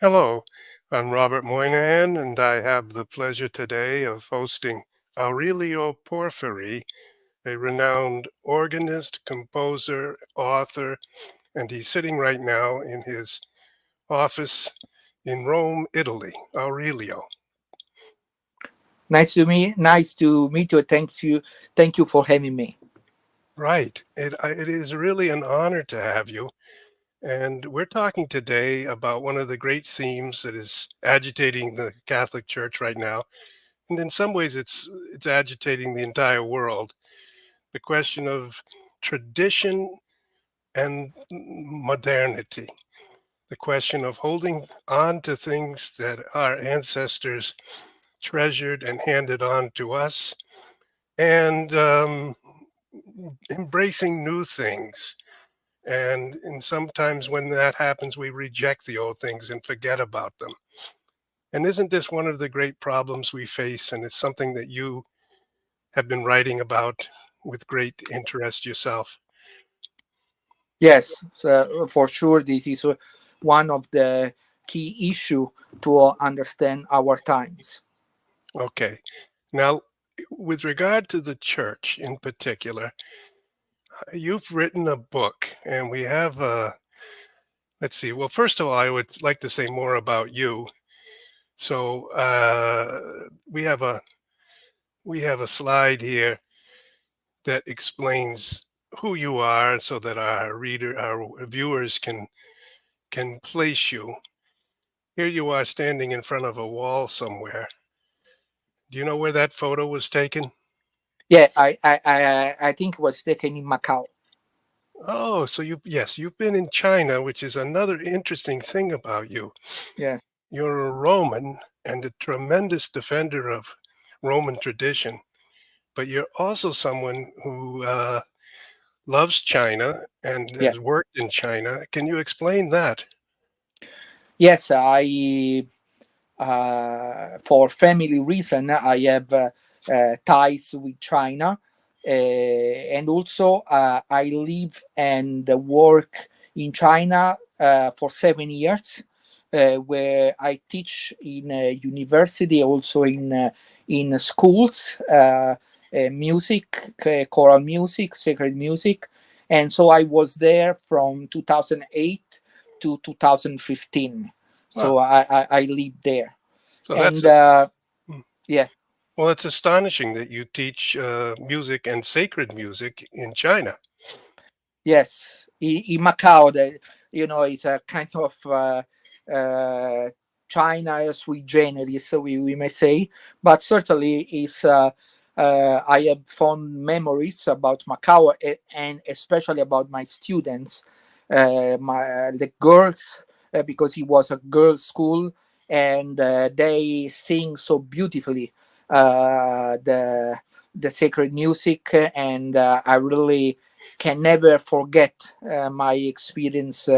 Hello, I'm Robert Moynihan, and I have the pleasure today of hosting Aurelio Porfiri, a renowned organist, composer, author, and he's sitting right now in his office in Rome, Italy. Aurelio. Nice to meet you. Thank you for having me. Right. It is really an honor to have you. And we're talking today about one of the great themes that is agitating the Catholic Church right now. And in some ways, it's agitating the entire world. The question of tradition and modernity, the question of holding on to things that our ancestors treasured and handed on to us, and embracing new things. And sometimes when that happens, we reject the old things and forget about them. And isn't this one of the great problems we face? And it's something that you have been writing about with great interest yourself. Yes, so for sure, this is one of the key issue to understand our times. Okay. Now, with regard to the church in particular, you've written a book, and we have let's see. Well, first of all, I would like to say more about you. So we have a slide here that explains who you are, so that our viewers can place you. Here you are standing in front of a wall somewhere. Do you know where that photo was taken? Yeah, I think it was taken in Macau. Oh, so yes, you've been in China, which is another interesting thing about you. Yes, You're a Roman and a tremendous defender of Roman tradition, but you're also someone who loves China and yeah, has worked in China. Can you explain that? yes. I For family reason, I have ties with China, and also I live and work in China for 7 years, where I teach in a university, also in schools, music, choral music, sacred music, and so I was there from 2008 to 2015. Wow. So I lived there, So and mm, yeah, well, it's astonishing that you teach music and sacred music in China. yes, in Macau, it's a kind of uh, China sui generis, so we may say, but certainly is. I have fond memories about Macau, and especially about my students, the girls, because it was a girls' school, and they sing so beautifully the sacred music, and I really can never forget my experience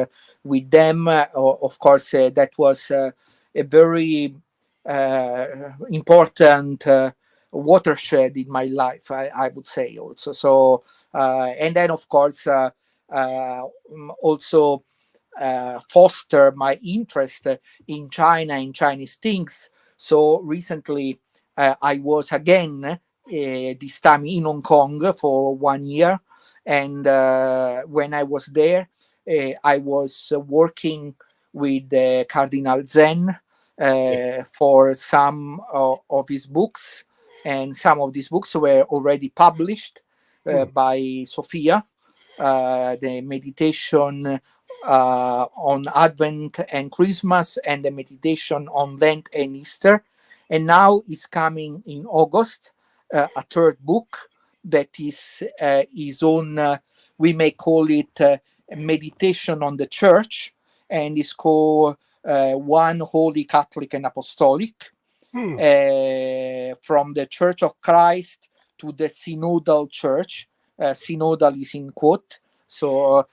with them. Of course, that was a very important watershed in my life, I would say also. So, and then of course, also foster my interest in Chinese things. So recently, I was again, this time in Hong Kong for 1 year, and when I was there, I was working with Cardinal Zen Yeah. for some of his books, and some of these books were already published Hmm. by Sophia, the meditation on Advent and Christmas, and the meditation on Lent and Easter. And now is coming in August a third book that is his own, we may call it meditation on the church, and is called One Holy Catholic and Apostolic, Hmm. from the Church of Christ to the Synodal Church. Synodal is in quote, so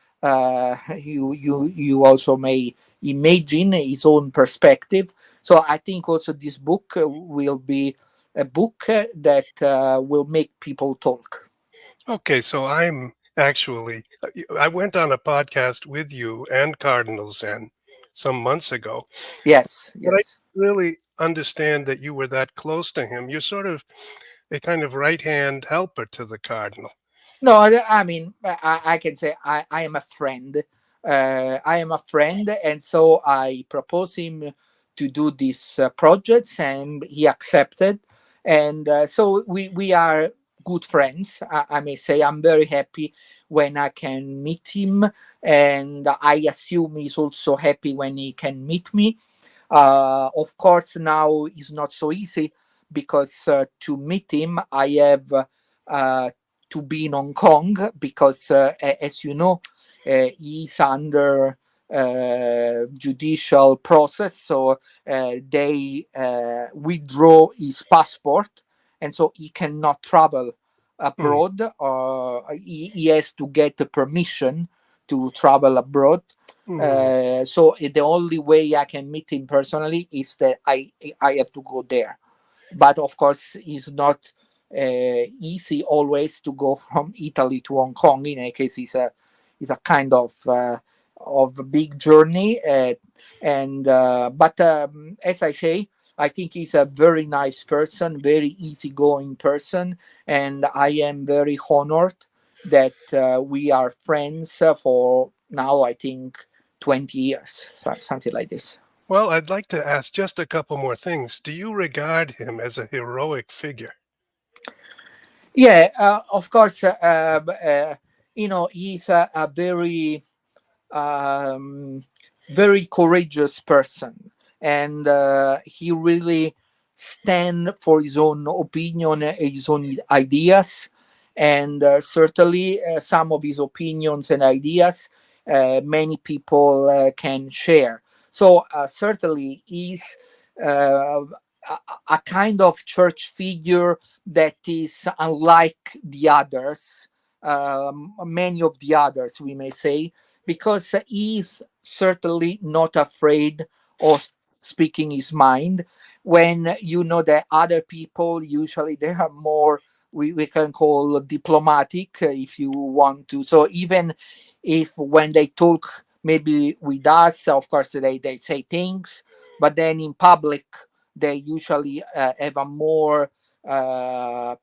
you also may imagine his own perspective. So I think also this book will be a book that will make people talk. Okay, so I went on a podcast with you and Cardinal Zen some months ago. Yes, But I yes. really understand that you were that close to him. You're sort of a kind of right hand helper to the cardinal. No, I mean, I can say I am a friend. I am a friend, and so I proposed him to do these projects, and he accepted. And so we are good friends. I may say I'm very happy when I can meet him, and I assume he's also happy when he can meet me. Of course, now it's not so easy because to meet him, I have to be in Hong Kong because, as you know, he's under judicial process, so they withdraw his passport, and so he cannot travel Mm, abroad. He has to get the permission to travel abroad. mm. So the only way I can meet him personally is that I have to go there. But of course, it's not easy always to go from Italy to Hong Kong. In any case, it's a kind of a big journey. And but as I say, I think he's a very nice person, very easygoing person, and I am very honored that we are friends for now. I think 20 years, something like this. Well, I'd like to ask just a couple more things. Do you regard him as a heroic figure? Yeah, of course. He's a very um, very courageous person, and he really stand for his own opinion, his own ideas, and certainly some of his opinions and ideas many people can share. So certainly he's a kind of church figure that is unlike the others, many of the others, we may say, because he's certainly not afraid of speaking his mind. When you know that other people usually they are more, we can call diplomatic, if you want to. So even if when they talk maybe with us, of course they say things, but then in public they usually have a more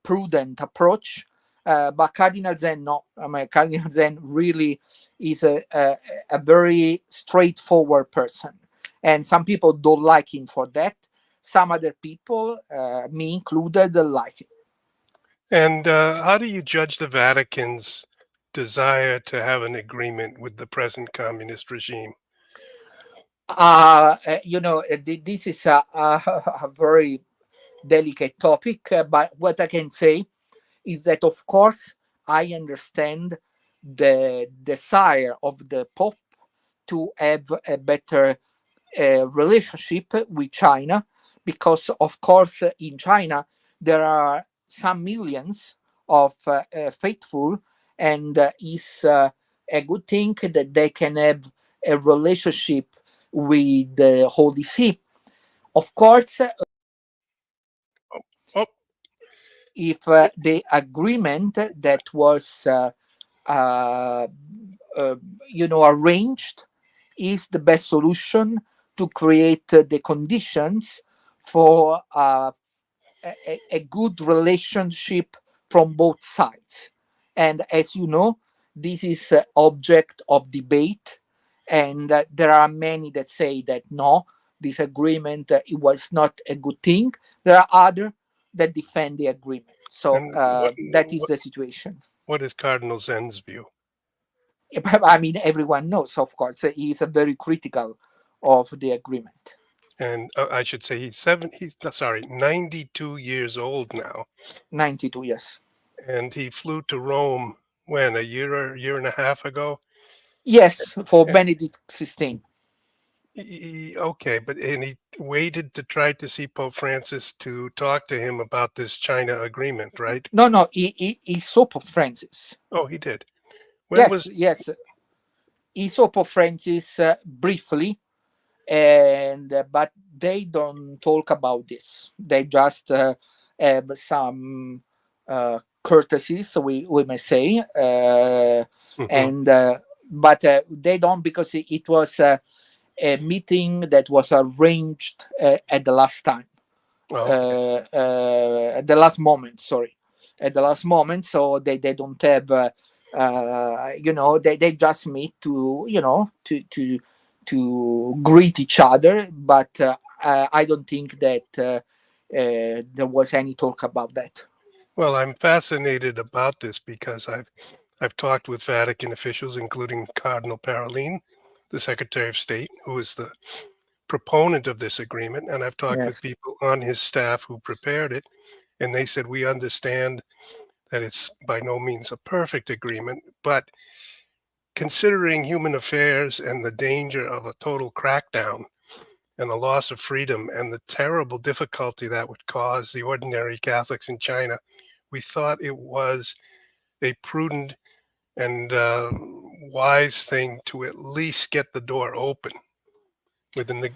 prudent approach. But Cardinal Zen, no. I mean, Cardinal Zen really is a very straightforward person. And some people don't like him for that. Some other people, me included, like him. And how do you judge the Vatican's desire to have an agreement with the present communist regime? This is a very delicate topic, but what I can say is that, of course, I understand the desire of the Pope to have a better relationship with China, because, of course, in China there are some millions of faithful, and it's a good thing that they can have a relationship with the Holy See. Of course, Oh, if the agreement that was uh, uh, arranged is the best solution to create the conditions for a good relationship from both sides. And as you know, this is object of debate, and there are many that say that no, this agreement it was not a good thing. There are other that defend the agreement. So and what, that is what the situation. what is Cardinal Zen's view? I mean, everyone knows, of course, he is very critical of the agreement. And I should say he's sorry, 92 years old now, 92 years. and he flew to Rome when a year and a half ago. Yes, for Uh, Benedict 16. Okay, but and he waited to try to see Pope Francis to talk to him about this China agreement, right? No, no, he saw Pope Francis. Oh, he did. When Yes, was yes, he saw Pope Francis briefly, and but they don't talk about this. They just have some courtesies, we may say, Mhm. and but they don't, because it was a meeting that was arranged at the last time, Okay. at the last moment. Sorry, at the last moment. So they don't have, they just meet to to greet each other. But I don't think that there was any talk about that. Well, I'm fascinated about this because I've talked with Vatican officials, including Cardinal Parolin, the Secretary of State, who is the proponent of this agreement, and I've talked with Yes. people on his staff who prepared it, and they said we understand that it's by no means a perfect agreement, but considering human affairs and the danger of a total crackdown and the loss of freedom and the terrible difficulty that would cause the ordinary Catholics in China, we thought it was a prudent and wise thing to at least get the door open within the.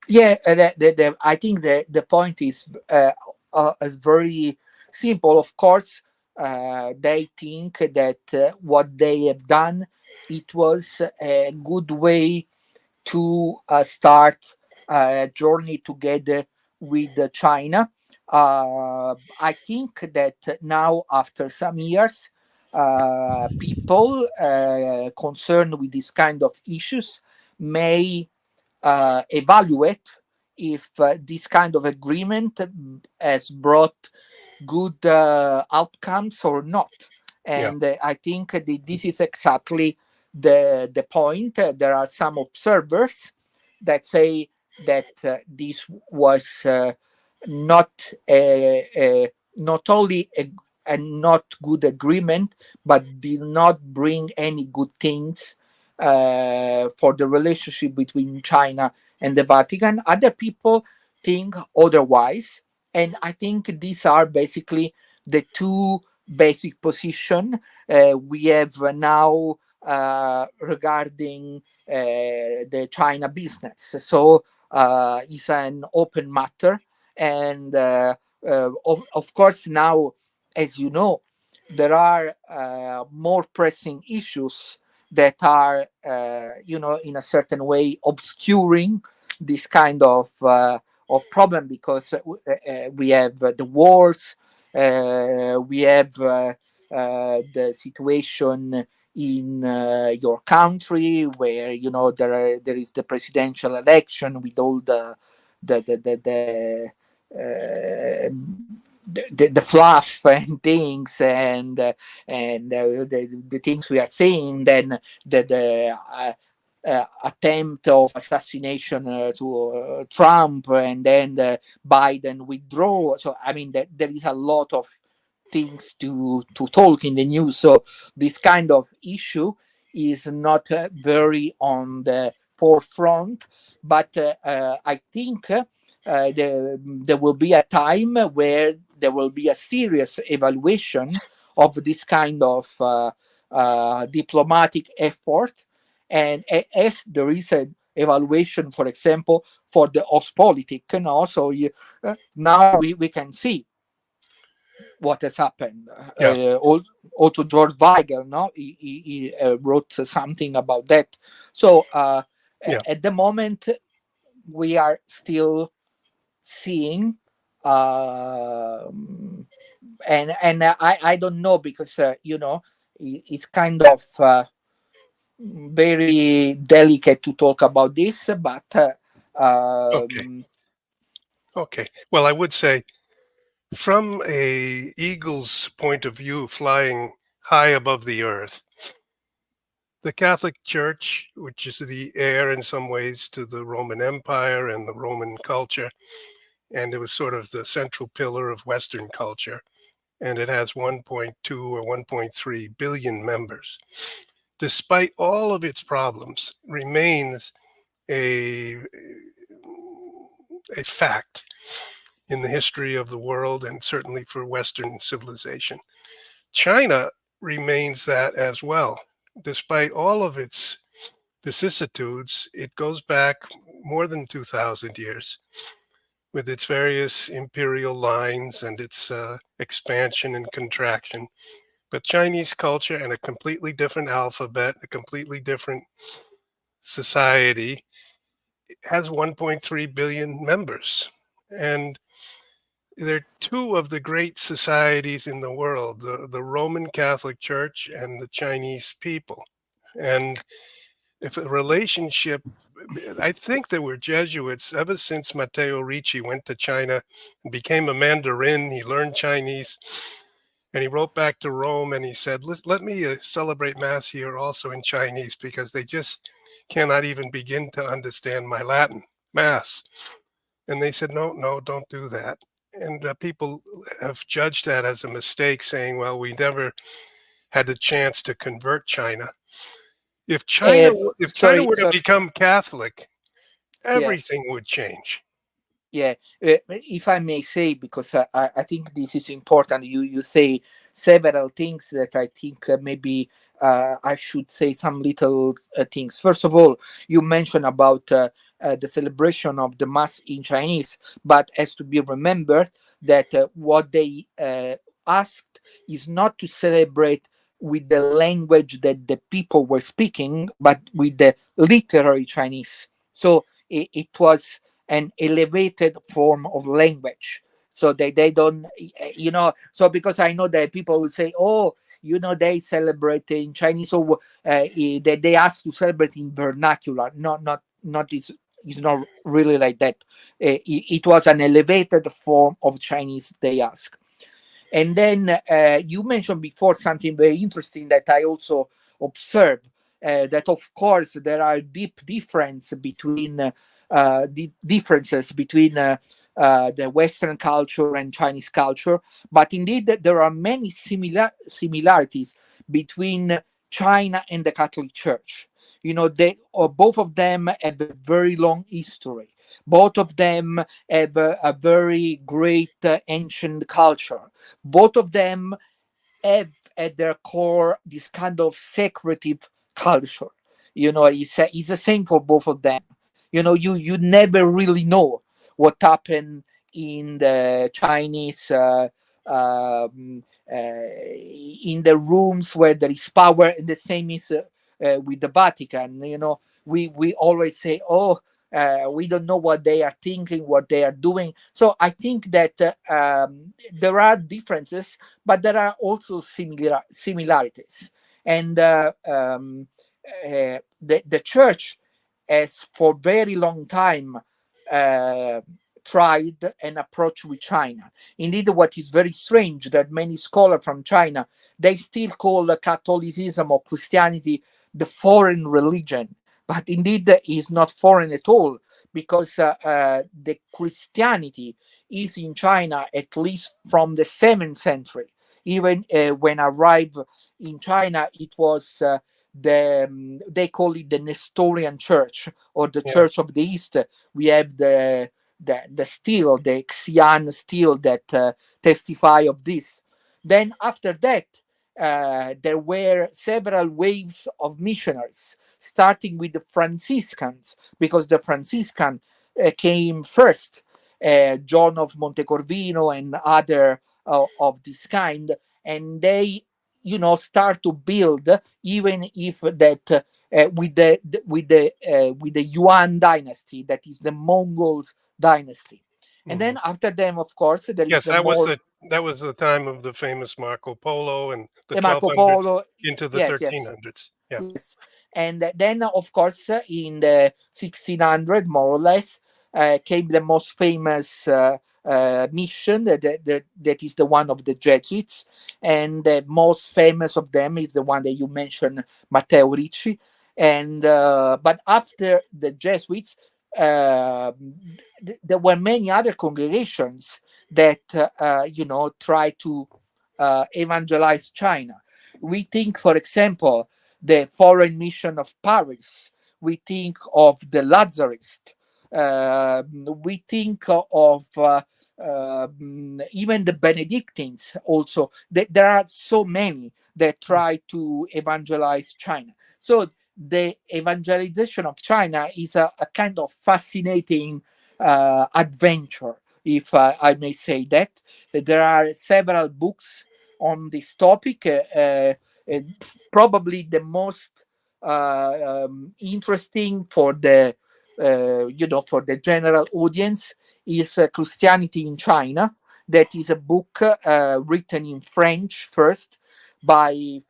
Yeah, I think the point is very simple. Of course, they think that what they have done, it was a good way to start a journey together with China. I think that now, after some years, people concerned with this kind of issues may evaluate if this kind of agreement has brought good outcomes or not. Yeah, And I think that this is exactly the point. There are some observers that say that this was not not only a not good agreement, but did not bring any good things for the relationship between China and the Vatican. Other people think otherwise, and I think these are basically the two basic position we have now regarding the China business. So it's an open matter, and of course now, as you know, there are more pressing issues that are, in a certain way, obscuring this kind of problem, because we have the wars, we have the situation in your country, where there is the presidential election with all the the the, the uh, the fluff and things, and the things we are seeing, then the attempt of assassination to Trump, and then Biden withdraw. So I mean, there is a lot of things to talk in the news. So this kind of issue is not very on the forefront, but I think there will be a time where there will be a serious evaluation of this kind of diplomatic effort, and as there is an evaluation, for example, for the Ostpolitik, so now we can see what has happened. yeah, Also, George Weigel, no, he wrote something about that. So yeah. at the moment, we are still seeing, and I don't know, because it's kind of very delicate to talk about this, but Okay, okay. Well, I would say from a eagle's point of view, flying high above the earth, the Catholic Church, which is the heir in some ways to the Roman Empire and the Roman culture, and it was sort of the central pillar of Western culture, and it has 1.2 or 1.3 billion members. Despite all of its problems, remains a a fact in the history of the world and certainly for Western civilization. China remains that as well. Despite all of its vicissitudes, it goes back more than 2,000 years with its various imperial lines and its expansion and contraction. But Chinese culture and a completely different alphabet, a completely different society has 1.3 billion members. And they're two of the great societies in the world, the Roman Catholic Church and the Chinese people. And if a relationship, I think there were Jesuits ever since Matteo Ricci went to China and became a Mandarin. He learned Chinese and he wrote back to Rome and he said, let me celebrate Mass here also in Chinese because they just cannot even begin to understand my Latin Mass. And they said, no, no, don't do that. And people have judged that as a mistake, saying, well, we never had the chance to convert China. If China Sorry, were to sorry. become Catholic, Yeah. everything would change. Yeah, if I may say, because I think this is important. You say several things that I think maybe I should say some little things. First of all, you mentioned about the celebration of the Mass in Chinese, but has to be remembered that what they asked is not to celebrate with the language that the people were speaking, but with the literary Chinese. So it was an elevated form of language, so they don't, so because I know that people will say, oh, they celebrate in Chinese, so they ask to celebrate in vernacular. Not It's not really like that. It was an elevated form of Chinese they ask. And then you mentioned before something very interesting that I also observed, that of course there are deep differences between the Western culture and Chinese culture, but indeed there are many similarities between China and the Catholic Church. Both of them have a very long history. Both of them have a very great ancient culture. Both of them have at their core this kind of secretive culture. It's the same for both of them. You never really know what happened in the Chinese, in the rooms where there is power, and the same is with the Vatican. We always say, oh, we don't know what they are thinking, what they are doing. So I think that there are differences, but there are also similarities. And the church has for very long time uh, tried an approach with China. Indeed, what is very strange that many scholars from China, they still call Catholicism or Christianity the foreign religion, but indeed is not foreign at all, because the Christianity is in China at least from the 7th century. Even when I arrived in China, it was they call it the Nestorian Church, or the Church Yes. of the East. We have the stele, the Xi'an stele that testify of this. Then after that, there were several waves of missionaries, starting with the Franciscans, because the Franciscan came first, John of Montecorvino and other of this kind, and they, start to build, even if that with the Yuan dynasty, that is the Mongols dynasty. And Mhm. then after them, of course, there is Yes, the that was more the time of the famous Marco Polo and the the Marco 1200s Polo. into the Yes, yes. 1300s. Yeah. Yes, and then of course in the 1600, more or less, came the most famous mission, that is the one of the Jesuits, and the most famous of them is the one that you mentioned, Matteo Ricci. And but after the Jesuits, there were many other congregations that try to evangelize China. We think, for example, the Foreign Mission of Paris. We think of the Lazarist. We think of even the Benedictines. Also, there are so many that try to evangelize China. So the evangelization of China is a kind of fascinating adventure, if I may say that. There are several books on this topic. Probably the most interesting for the for the general audience is Christianity in China. That is a book written in French first by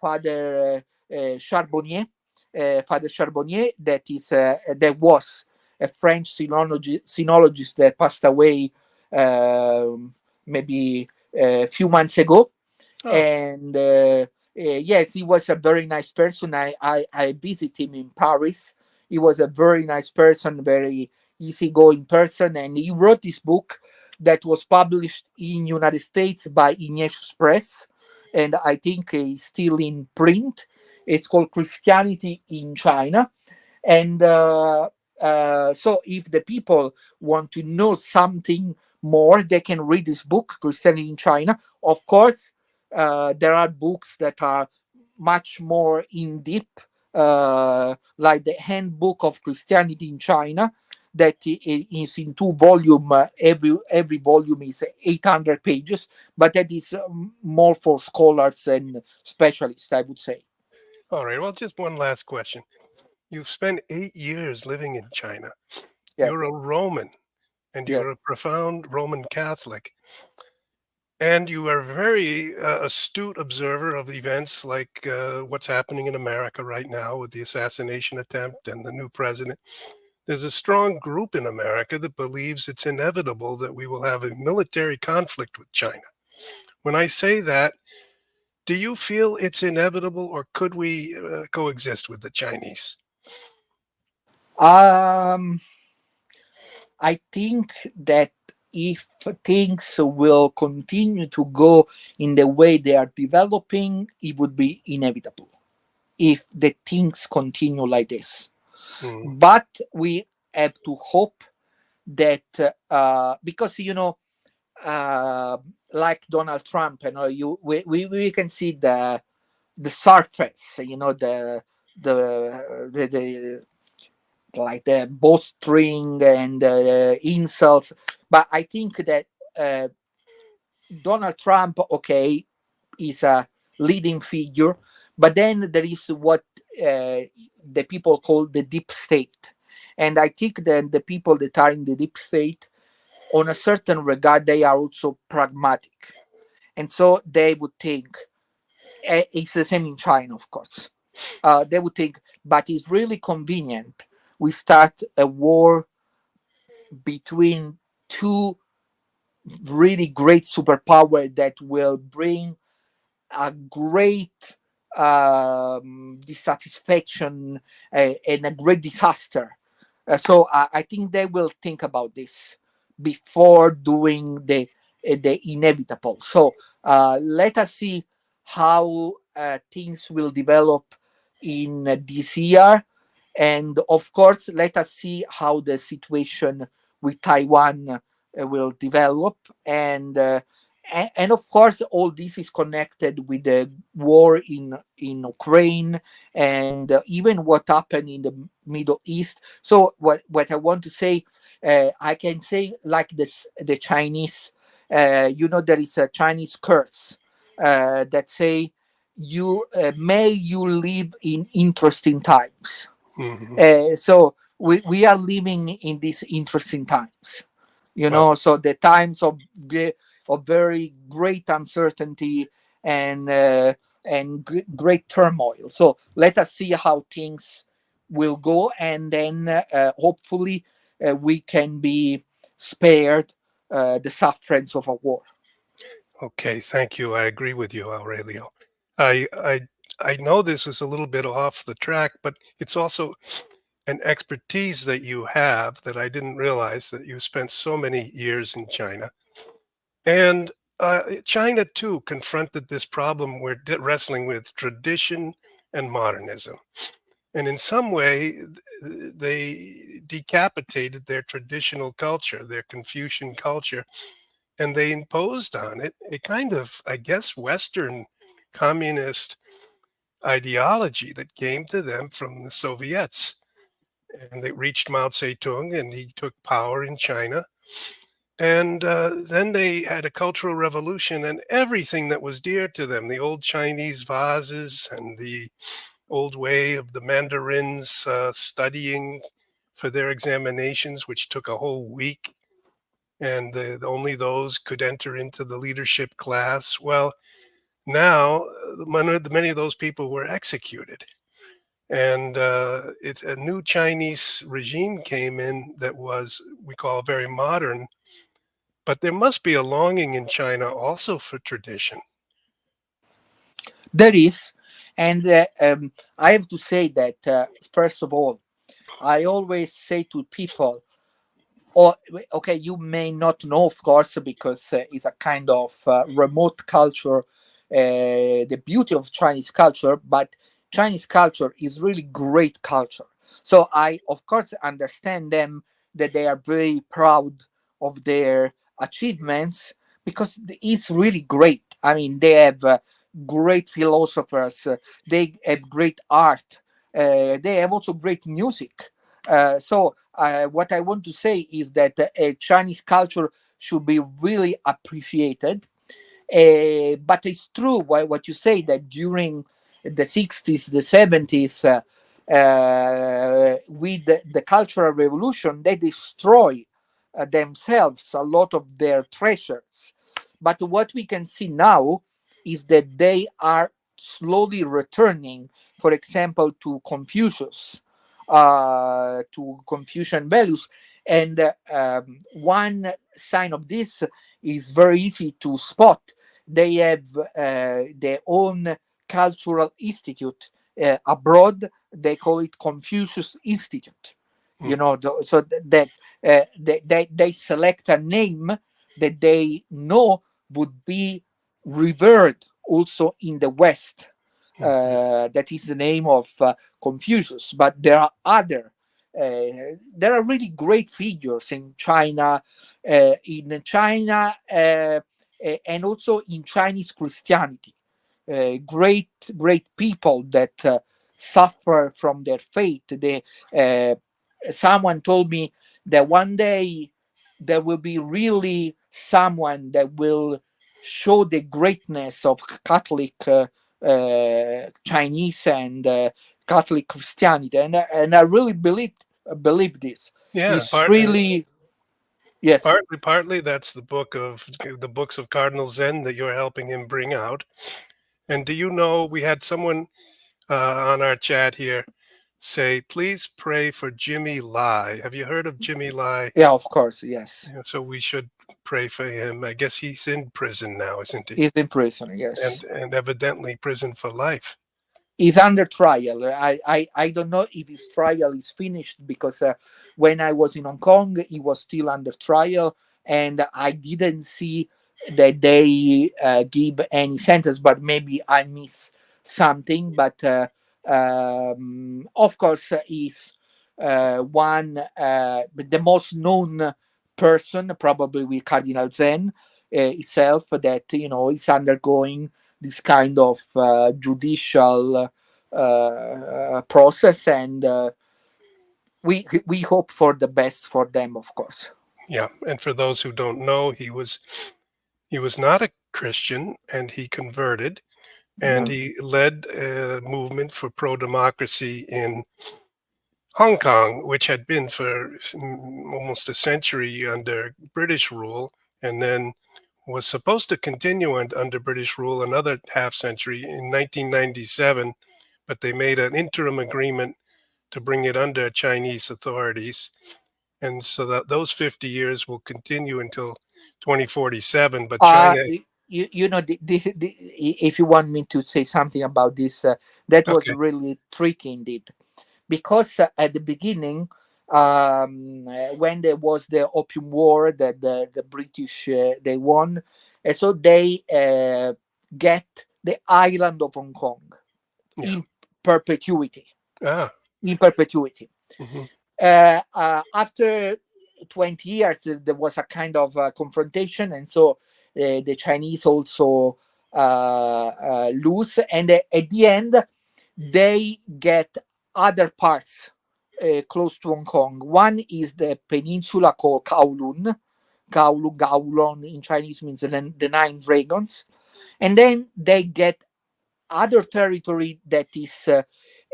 Charbonnier. Father Charbonnier, that was a French sinologist that passed away maybe a few months ago. Oh, And yes, he was a very nice person. I visit him in Paris. He was a very nice person, very easygoing person, and he wrote this book that was published in United States by Ignatius Press, and I think it's still in print. It's called Christianity in China, and so if the people want to know something more, they can read this book, Christianity in China. Of course, there are books that are much more in depth, like the Handbook of Christianity in China, that is in two volume. Every volume is 800 pages, but that is more for scholars and specialists, I would say. all right. Well, just one last question. You've spent 8 years living in China. Yeah, You're a Roman and yeah. you're a profound Roman Catholic. And you are a very astute observer of events like what's happening in America right now with the assassination attempt and the new president. There's a strong group in America that believes it's inevitable that we will have a military conflict with China. When I say that, do you feel it's inevitable or could we coexist with the Chinese? Um, I think that if things will continue to go in the way they are developing, it would be inevitable if the things continue like this. Mm, But we have to hope that because like Donald Trump, we can see the surface, the like the bowstring and insults. But I think that uh, Donald Trump, okay, is a leading figure, but then there is what the people call the deep state. And I think that the people that are in the deep state, on a certain regard, they are also pragmatic. And so they would think, it's the same in China, of course. They would think, but it's really convenient. We start a war between two really great superpower that will bring a great dissatisfaction and a great disaster. So I think they will think about this before doing the inevitable. So let us see how things will develop in this year, and of course, let us see how the situation with Taiwan will develop, and of course all this is connected with the war in Ukraine, and even what happened in the Middle East. So what I want to say, I can say like this: the Chinese, there is a Chinese curse that say you live in interesting times. mhm. So we are living in these interesting times, Well, so the times of very great uncertainty and great turmoil. So let us see how things will go, and then hopefully we can be spared the sufferings of a war. okay, thank you. I agree with you, Aurelio. I I I know this is a little bit off the track, but it's also an expertise that you have that I didn't realize that you spent so many years in China. And China too confronted this problem we're wrestling with tradition and modernism. And in some way, they decapitated their traditional culture, their Confucian culture, and they imposed on it a kind of, I guess, Western communist ideology that came to them from the Soviets. And they reached Mao Zedong, and he took power in China. And then they had a cultural revolution, and everything that was dear to them, the old Chinese vases and the old way of the mandarins studying for their examinations, which took a whole week, and only those could enter into the leadership class. Well, now many of those people were executed, and it's a new Chinese regime came in that was, we call, very modern. But there must be a longing in China also for tradition. There is, and I have to say that first of all, I always say to people, or okay, you may not know, of course, because it's a kind of remote culture, the beauty of Chinese culture, but Chinese culture is really great culture. So I, of course, understand them that they are very proud of their achievements because it's really great. I mean, they have great philosophers, they have great art, they have also great music. What I want to say is that Chinese culture should be really appreciated. But it's true what you say, that during the 60s, the 70s, with the Cultural Revolution, they destroy themselves a lot of their treasures. But what we can see now is that they are slowly returning, for example, to Confucius, to Confucian values. And one sign of this is very easy to spot. They have their own cultural institute abroad. They call it Confucius Institute. Mm, So that they select a name that they know would be revered also in the West. mhm. That is the name of Confucius. But there are other. There are really great figures in China, and also in Chinese Christianity. Great people that suffer from their faith. Someone told me that one day there will be really someone that will show the greatness of Catholic Chinese and Catholic Christianity, and I really believe this. Yeah, It's really, yes, partly that's the books of Cardinal Zen that you're helping him bring out. And do you know, we had someone on our chat here say, please pray for Jimmy Lai. Have you heard of Jimmy Lai? yeah, of course, yes. Yeah, so we should pray for him. I guess he's in prison now, isn't he? He's in prison, yes. And evidently prison for life. Is under trial. I don't know if his trial is finished because when I was in Hong Kong, he was still under trial, and I didn't see that they give any sentence. But maybe I miss something. But of course, he's one the most known person, probably with Cardinal Zen itself, that is undergoing this kind of judicial process, and we hope for the best for them, of course. Yeah. And for those who don't know, he was not a Christian, and he converted, and Mm. he led a movement for pro-democracy in Hong Kong, which had been for almost a century under British rule, and then was supposed to continue under British rule another half century in 1997, but they made an interim agreement to bring it under Chinese authorities. And so that those 50 years will continue until 2047. But Uh, China, if you want me to say something about this, that was okay, really tricky indeed, because at the beginning, when there was the Opium War that the British they won, and so they get the island of Hong Kong yeah, in perpetuity. ah, In perpetuity. mhm, After 20 years, there was a kind of confrontation, and so the Chinese also lose, and at the end, they get other parts close to Hong Kong. One is the peninsula called Kowloon. Kowloon in Chinese means the nine dragons. And then they get other territory that is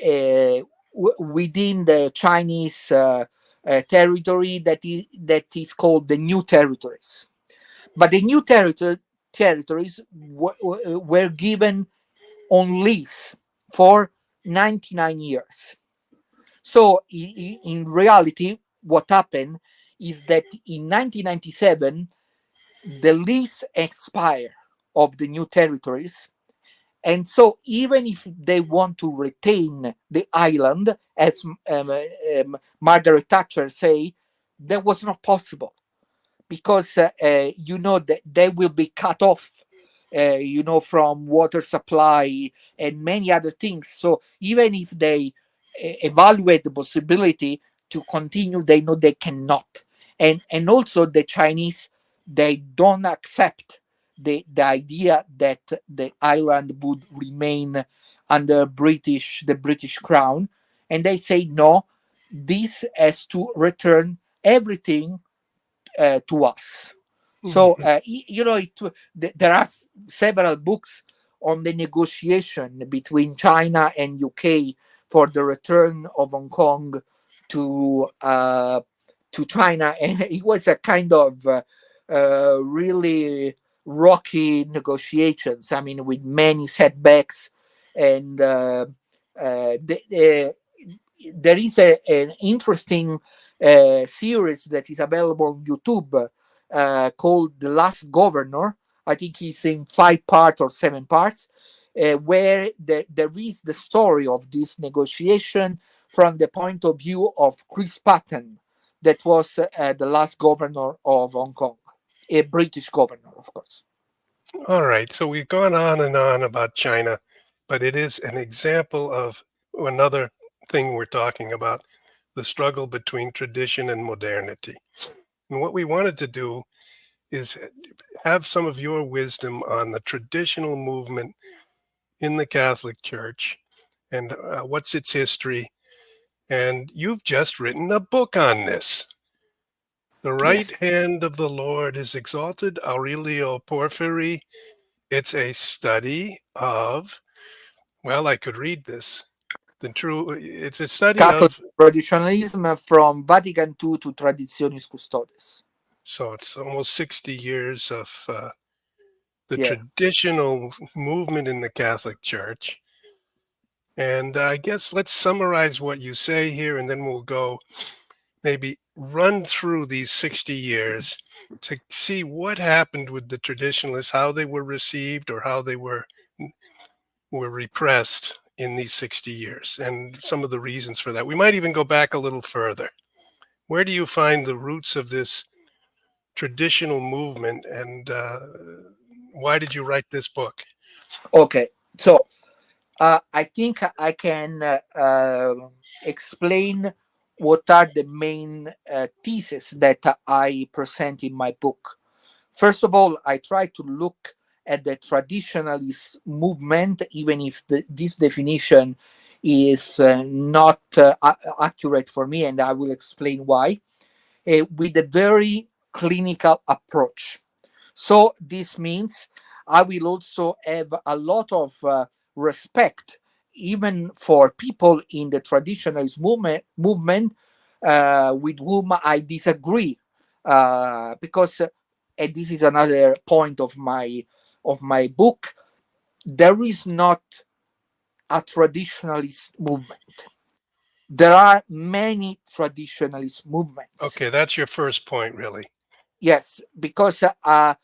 within the Chinese territory that is called the New Territories. But the new territories were given on lease for 99 years. So, in reality, what happened is that in 1997, the lease expired of the new territories. And so, even if they want to retain the island, as Margaret Thatcher say, that was not possible because that they will be cut off, from water supply and many other things. So even if they evaluate the possibility to continue, they know they cannot. And also the Chinese, they don't accept the idea that the island would remain under the British crown, and they say no, this has to return everything to us. So Mhm. there are several books on the negotiation between China and UK for the return of Hong Kong to China, and it was a kind of really rocky negotiations. I mean, with many setbacks, and there is an interesting series that is available on YouTube called The Last Governor. I think he's in 5 parts or 7 parts, where there is the story of this negotiation from the point of view of Chris Patten, that was the last governor of Hong Kong, a British governor, of course. All right. So we've gone on and on about China, but it is an example of another thing we're talking about, the struggle between tradition and modernity. And what we wanted to do is have some of your wisdom on the traditional movement in the Catholic Church and what's its history. And you've just written a book on this. The right Yes. hand of the Lord is exalted, Aurelio Porfiri. It's a study of, well, I could read this. It's a study Catholic of, traditionalism from Vatican II to Traditionis Custodes. so it's almost 60 years of the Yeah. traditional movement in the Catholic Church. And I guess let's summarize what you say here, and then we'll go maybe run through these 60 years to see what happened with the traditionalists, how they were received or how they were repressed in these 60 years, and some of the reasons for that. We might even go back a little further. Where do you find the roots of this traditional movement, and why did you write this book? Okay. So I think I can explain what are the main theses that I present in my book. First of all, I try to look at the traditionalist movement, even if this definition is not accurate for me, and I will explain why, with a very clinical approach. So this means I will also have a lot of respect, even for people in the traditionalist movement with whom I disagree, because and this is another point of my book. There is not a traditionalist movement. There are many traditionalist movements. Okay, that's your first point, really. Yes, because there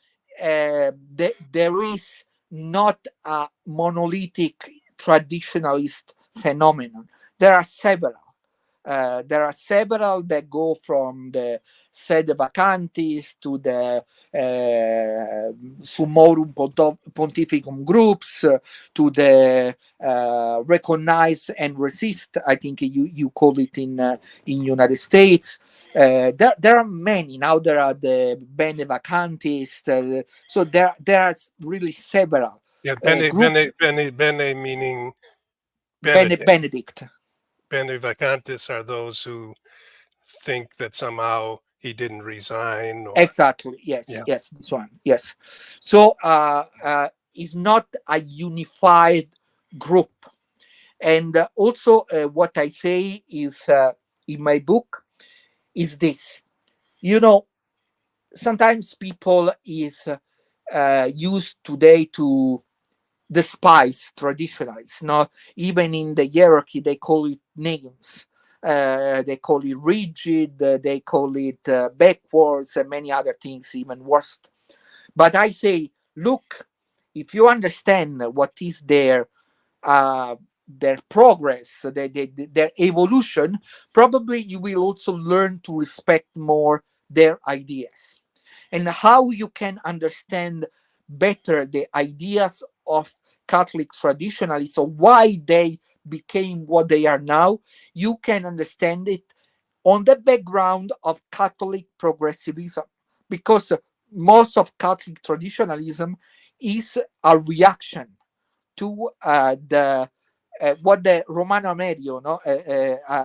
is not a monolithic traditionalist phenomenon. There are several. That go from the sede vacantis to the summorum pontificum groups, to the recognize and resist. I think you call it in United States. There are many now. There are the bene vacantis. So there are really several Yeah, bene, group. bene meaning Benedict. Benedict. Bene vacantis are those who think that somehow he didn't resign or, Exactly. Yes. yeah. Yes. This one. Yes. So it's not a unified group. And also, what I say is in my book is this. You know, sometimes people is used today to despise traditionalists. No, even in the hierarchy, they call it names. They call it rigid. They call it backwards, and many other things, even worse. But I say, look, if you understand what is their progress, their evolution, probably you will also learn to respect more their ideas. And how you can understand better the ideas of Catholic traditionalists, or why they became what they are now, you can understand it on the background of Catholic progressivism, because most of Catholic traditionalism is a reaction to the what the Romano Amerio, no,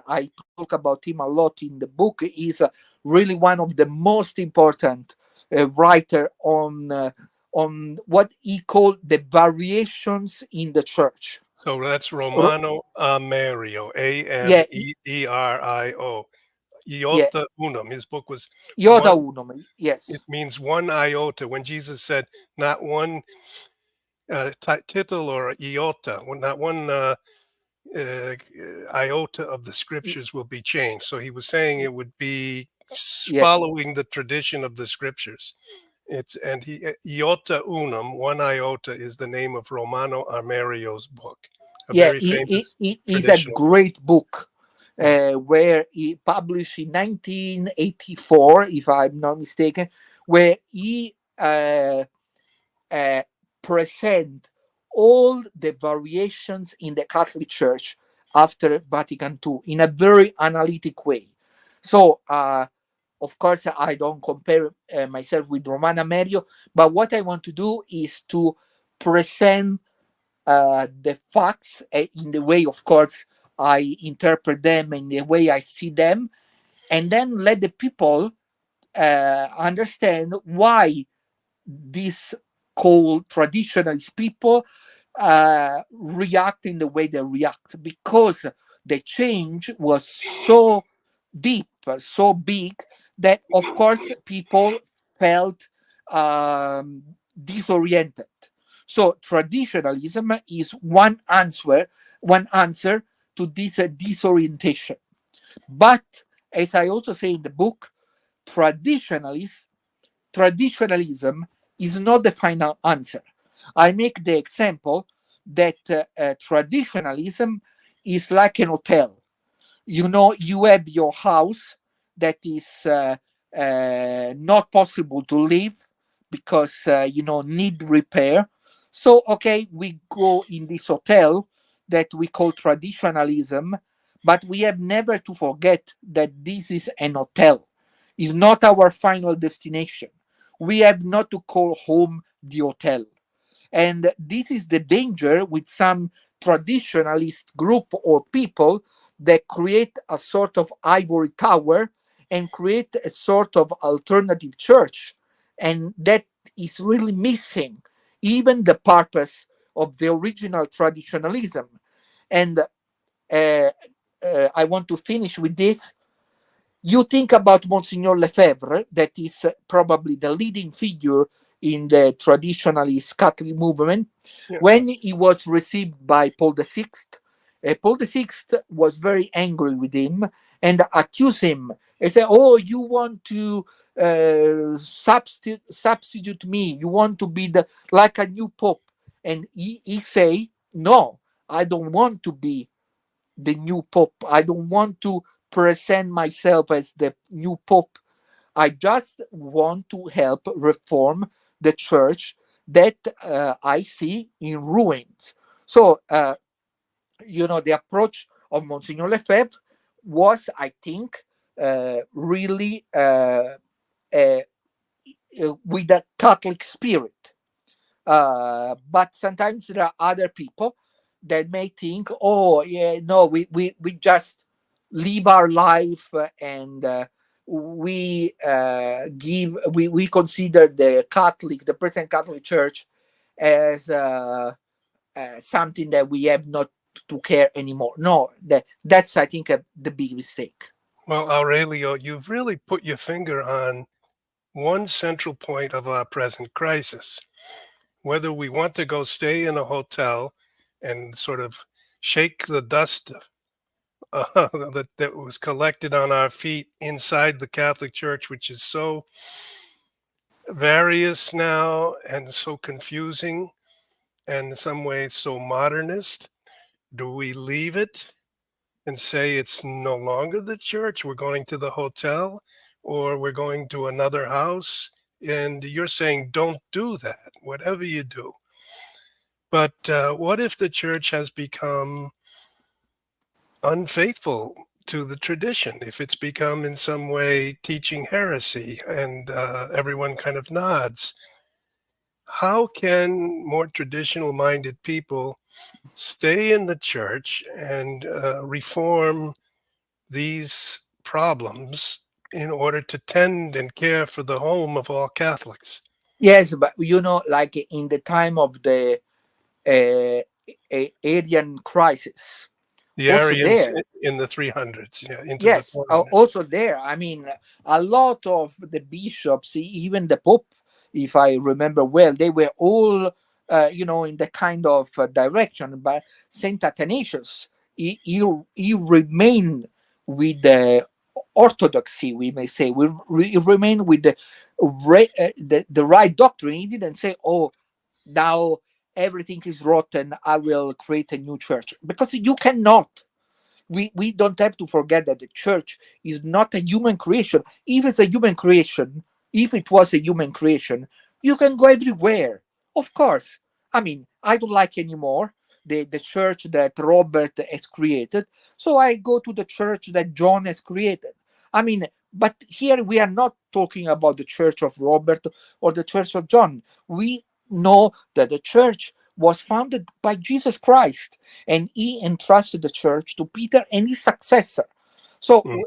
I talk about him a lot in the book, is really one of the most important writer on what he called the variations in the church. So that's R- Romano Amerio, yeah, Amerio, yeah, Iota Unum. His book was Iota one. Unum, It yes, means one iota. When Jesus said, "Not one tittle or iota, not one uh, iota of the y- scriptures will be changed." So he was saying it would be yeah, following the tradition of the scriptures. It's and he Iota Unum, one iota, is the name of Romano Amerio's book, a yeah. very famous He is a traditional. great book, Yeah. where he published in 1984, if I'm not mistaken, where he uh, present all the variations in the Catholic Church after Vatican II in a very analytic way. So, of course, I don't compare myself with Romana Merio, but what I want to do is to present the facts in the way, of course, I interpret them and the way I see them, and then let the people understand why these called traditionalist people react in the way they react, because the change was so deep, so big, that of course people felt disoriented. So traditionalism is one answer to this disorientation. But as I also say in the book, traditionalists traditionalism is not the final answer. I make the example that traditionalism is like an hotel. You know, you have your house that is not possible to live because need repair. So okay, we go in this hotel that we call traditionalism, but we have never to forget that this is an hotel, is not our final destination. We have not to call home the hotel. And this is the danger with some traditionalist group or people that create a sort of ivory tower and create a sort of alternative church. And that is really missing even the purpose of the original traditionalism. And I want to finish with this. You think about Monsignor Lefebvre, that is probably the leading figure in the traditionalist Catholic movement. Yeah. When he was received by Paul VI, Paul VI was very angry with him and accused him. He said, "Oh, you want to substitute me? You want to be like a new pope?" And he say, "No, I don't want to be the new pope. I don't want to present myself as the new pope. I just want to help reform the church that I see in ruins." So, the approach of Monsignor Lefebvre was, I think, really with a Catholic spirit. But sometimes there are other people that may think, oh, yeah, no, we just live our life and we consider the present Catholic Church as something that we have not to care anymore. No, that's I think the big mistake. Well, Aurelio, you've really put your finger on one central point of our present crisis. Whether we want to go stay in a hotel and sort of shake the dust that was collected on our feet inside the Catholic Church, which is so various now and so confusing and in some ways so modernist. Do we leave it and say it's no longer the church, we're going to the hotel, or we're going to another house? And you're saying don't do that, whatever you do. But what if the church has become unfaithful to the tradition? If it's become in some way teaching heresy and everyone kind of nods, how can more traditional minded people stay in the church and reform these problems in order to tend and care for the home of all Catholics? Yes, but like in the time of the Arian crisis, The also Arians there. in the 300s, yeah, into the Yes, 400s. also there. I mean, a lot of the bishops, even the Pope, if I remember well, they were all, in the kind of direction. But Saint Athanasius, he remained with the orthodoxy, we may say. He remained with the right doctrine. He didn't say, "Oh, now everything is rotten. I will create a new church," because you cannot. We don't have to forget that the church is not a human creation. If it's a human creation, if it was a human creation, you can go everywhere. Of course. I mean, I don't like anymore the church that Robert has created, so I go to the church that John has created. I mean, but here we are not talking about the church of Robert or the church of John. We know that the church was founded by Jesus Christ, and he entrusted the church to Peter and his successor. So Mm.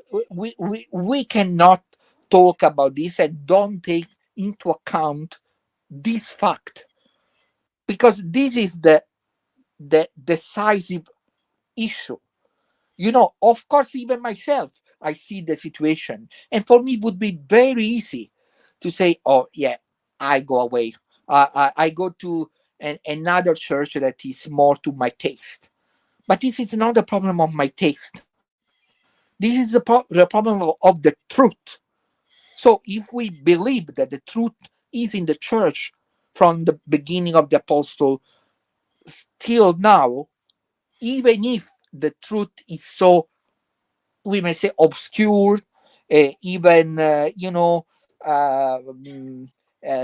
we cannot talk about this and don't take into account this fact, because this is the decisive issue. Of course, even myself, I see the situation, and for me it would be very easy to say, "Oh yeah, I go away. I go to another church that is more to my taste." But this is not the problem of my taste. This is the problem of the truth. So if we believe that the truth is in the church from the beginning of the apostle till now, even if the truth is so, we may say, obscure, even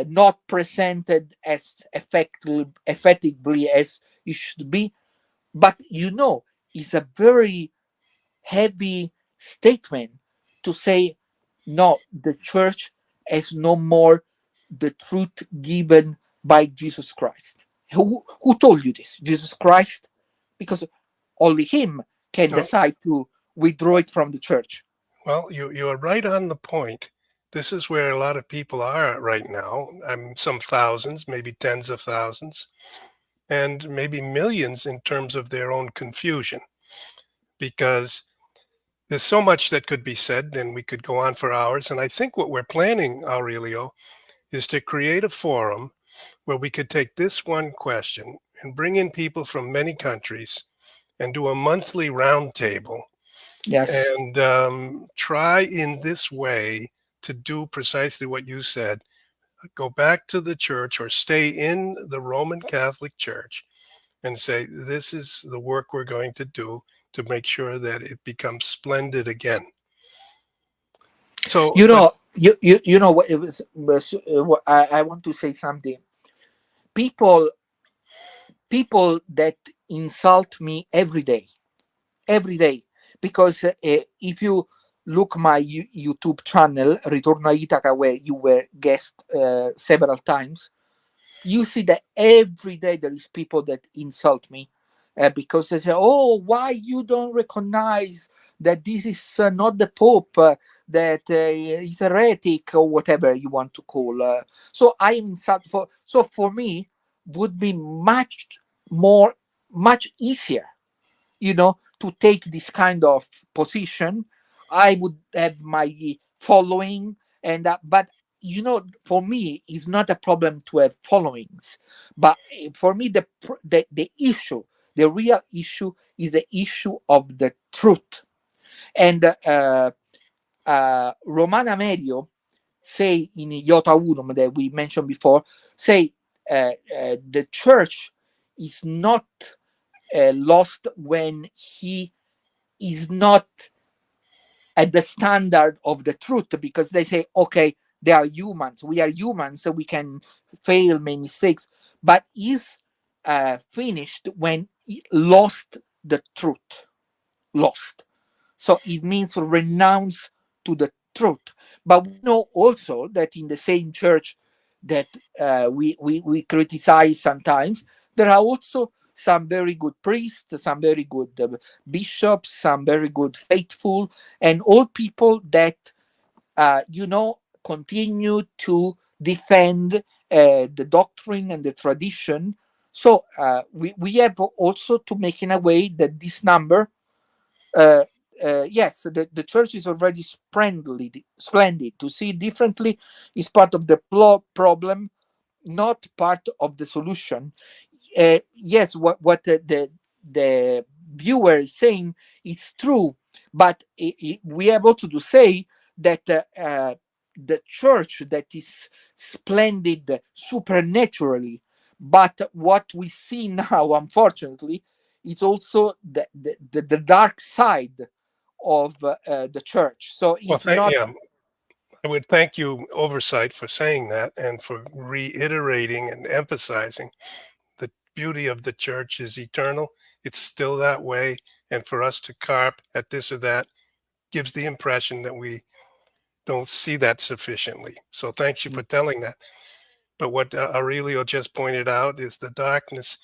not presented as effectively as it should be, but it's a very heavy statement to say, no, the church has no more the truth given by Jesus Christ. Who told you this? Jesus Christ? Because only him can Oh, decide to withdraw it from the church. well, you are right on the point. This is where a lot of people are right now. I'm some thousands, maybe tens of thousands, and maybe millions in terms of their own confusion, because there's so much that could be said, and we could go on for hours. And I think what we're planning, Aurelio, is to create a forum where we could take this one question and bring in people from many countries and do a monthly roundtable Yes. and try in this way to do precisely what you said: go back to the church or stay in the Roman Catholic Church and say, this is the work we're going to do to make sure that it becomes splendid again. So, but You know what it what I want to say something. People people that insult me every day, because if you look my YouTube channel Ritorno a Itaca, where you were guest several times, you see that every day there is people that insult me, because they say, "Oh, why you don't recognize that this is not the Pope, that is heretic, or whatever you want to call." So I am sad for. So for me, would be much more, much easier to take this kind of position. I would have my following, and but for me, it's not a problem to have followings, but for me, the issue, the real issue, is the issue of the truth. And Romana Medio say in Iota Urum that we mentioned before, say the church is not lost when he is not at the standard of the truth, because they say, okay, they are humans, we are humans, so we can fail, make mistakes, but is finished when he lost the truth, lost. So it means renounce to the truth. But we know also that in the same church that we criticize sometimes, there are also some very good priests, some very good bishops, some very good faithful, and all people that continue to defend the doctrine and the tradition. So we have also to make in a way that this number, uh, yes, the church is already splendid. To see differently is part of the problem, not part of the solution. Yes, what the viewer is saying is true, but we have also to say that the church that is splendid supernaturally, but what we see now, unfortunately, is also the dark side of the church. So Well, it's not. yeah, I would thank you, Oversight, for saying that and for reiterating and emphasizing the beauty of the church is eternal. It's still that way. And for us to carp at this or that gives the impression that we don't see that sufficiently. So thanks you for telling that. But what Aurelio just pointed out is the darkness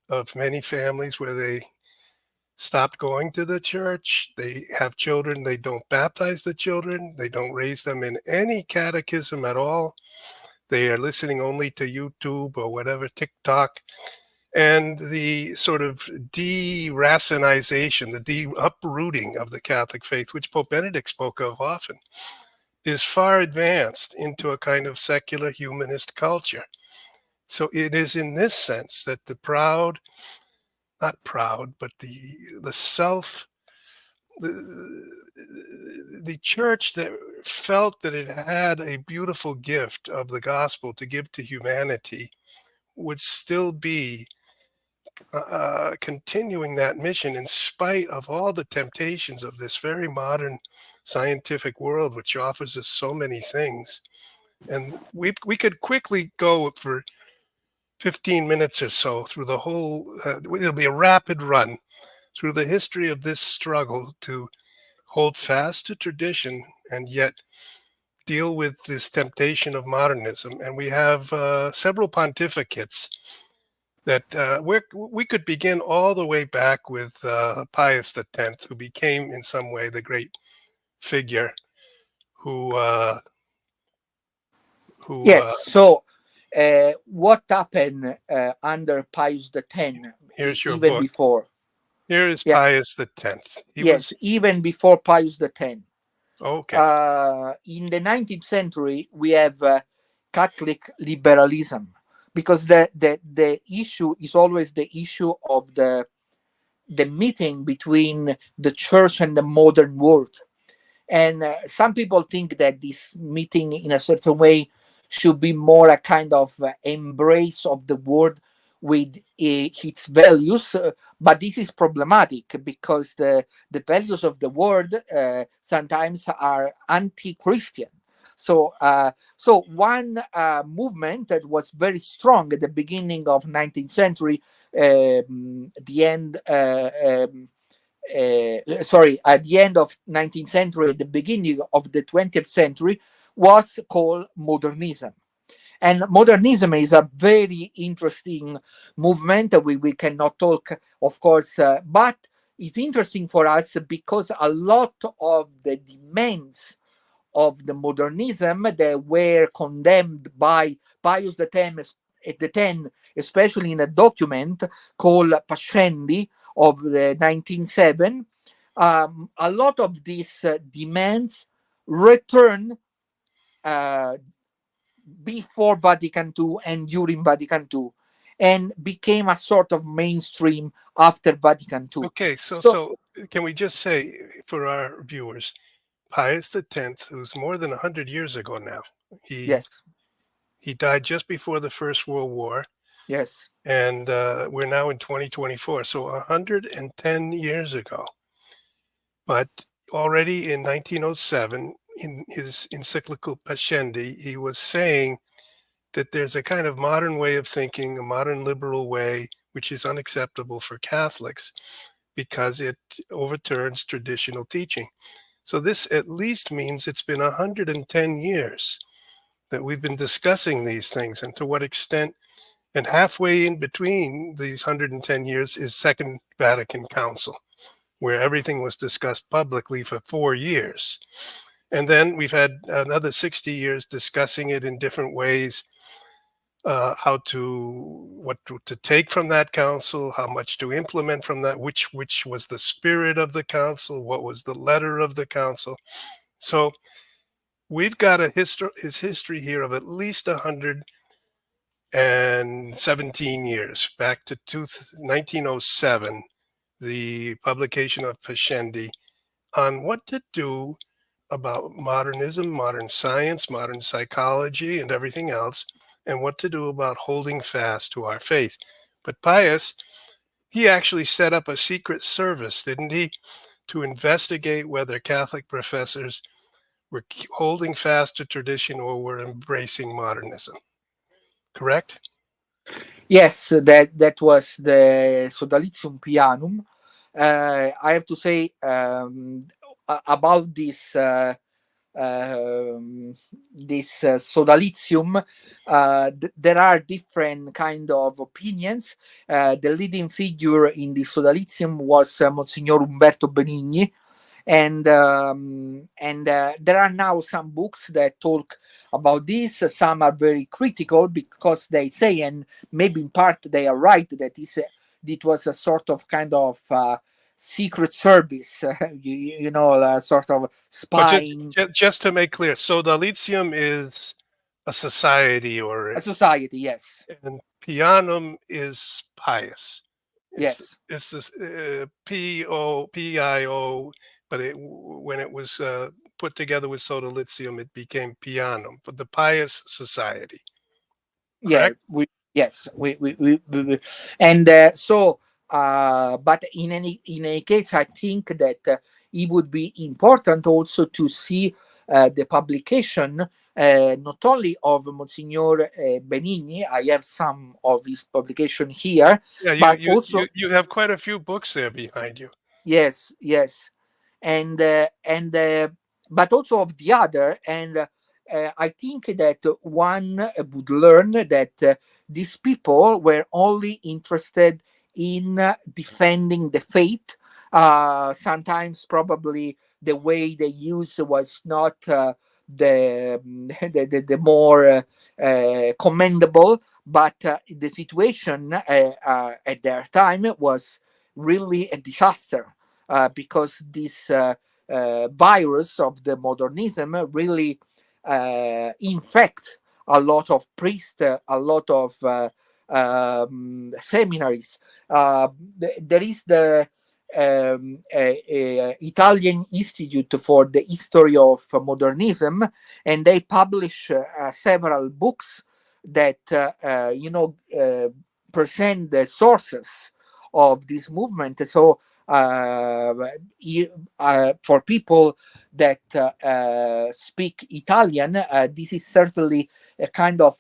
of many families where they stopped going to the church. They have children, they don't baptize the children, they don't raise them in any catechism at all. They are listening only to YouTube or whatever, TikTok. And the sort of deracinization, the uprooting of the Catholic faith, which Pope Benedict spoke of often, is far advanced into a kind of secular humanist culture. So it is in this sense that the proud, not proud, but the self, the church that felt that it had a beautiful gift of the gospel to give to humanity would still be continuing that mission in spite of all the temptations of this very modern scientific world, which offers us so many things. And we could quickly go for 15 minutes or so through the whole, it'll be a rapid run through the history of this struggle to hold fast to tradition and yet deal with this temptation of modernism. And we have several pontificates that we could begin all the way back with Pius X, who became in some way the great figure who who Yes. So what happened under Pius X, here's your even book. before? Here is Yeah. Pius X. He Yes, was even before Pius X. okay. In the 19th century, we have Catholic liberalism, because the issue is always the issue of the meeting between the church and the modern world. And some people think that this meeting, in a certain way, should be more a kind of embrace of the world with its values. But this is problematic because the values of the world sometimes are anti-Christian. So one movement that was very strong at the beginning of 19th century, the end. At the end of 19th century, at the beginning of the 20th century, was called modernism. And modernism is a very interesting movement. We cannot talk, of course, but it's interesting for us because a lot of the demands of the modernism that were condemned by Pius X at the time, especially in a document called Pascendi of the 1907, a lot of these demands return uh, before Vatican II and during Vatican II, and became a sort of mainstream after Vatican II. Okay, so So, can we just say for our viewers, Pius X, who's more than 100 years ago now, he yes, he died just before the First World War, yes, and we're now in 2024, so 110 years ago. But already in 1907, in his encyclical Pascendi, he was saying that there's a kind of modern way of thinking, a modern liberal way, which is unacceptable for Catholics because it overturns traditional teaching. So this at least means it's been 110 years that we've been discussing these things, and to what extent. And halfway in between these 110 years is Second Vatican Council, where everything was discussed publicly for 4 years. And then we've had another 60 years discussing it in different ways, how to what to take from that council, how much to implement from that, which was the spirit of the council, what was the letter of the council. So we've got his history here of at least 117 years, back to 1907, the publication of Pascendi on what to do about modernism, modern science, modern psychology, and everything else, and what to do about holding fast to our faith. But Pius, he actually set up a secret service, didn't he, to investigate whether Catholic professors were holding fast to tradition or were embracing modernism. Correct? yes, that was the Sodalitium Pianum. I have to say about this sodalitium, there are different kind of opinions. The leading figure in the sodalitium was Monsignor Umberto Benigni, and there are now some books that talk about this. Some are very critical because they say, and maybe in part they are right, that it was a sort of kind of secret service, you know, a sort of Oh, just spying. just to make clear, Sodalitium is a society, or A society, yes, and Pianum is pious. yes, It's this PIO, but when it was put together with Sodalitium, it became Pianum, but the Pious Society. yeah, Correct? yes, and so but in any case, I think that it would be important also to see the publication, not only of Monsignor Benigni. I have some of his publication here, Yeah, you but you also, you you have quite a few books there behind you. yes, yes, and but also of the other. And I think that one would learn that these people were only interested in defending the faith. Sometimes probably the way they used was not the more commendable, but the situation at their time was really a disaster, because this virus of the modernism really infect a lot of priests, a lot of seminaries. There is the Italian Institute for the History of Modernism, and they publish several books that present the sources of this movement. So uh, for people that speak Italian, this is certainly a kind of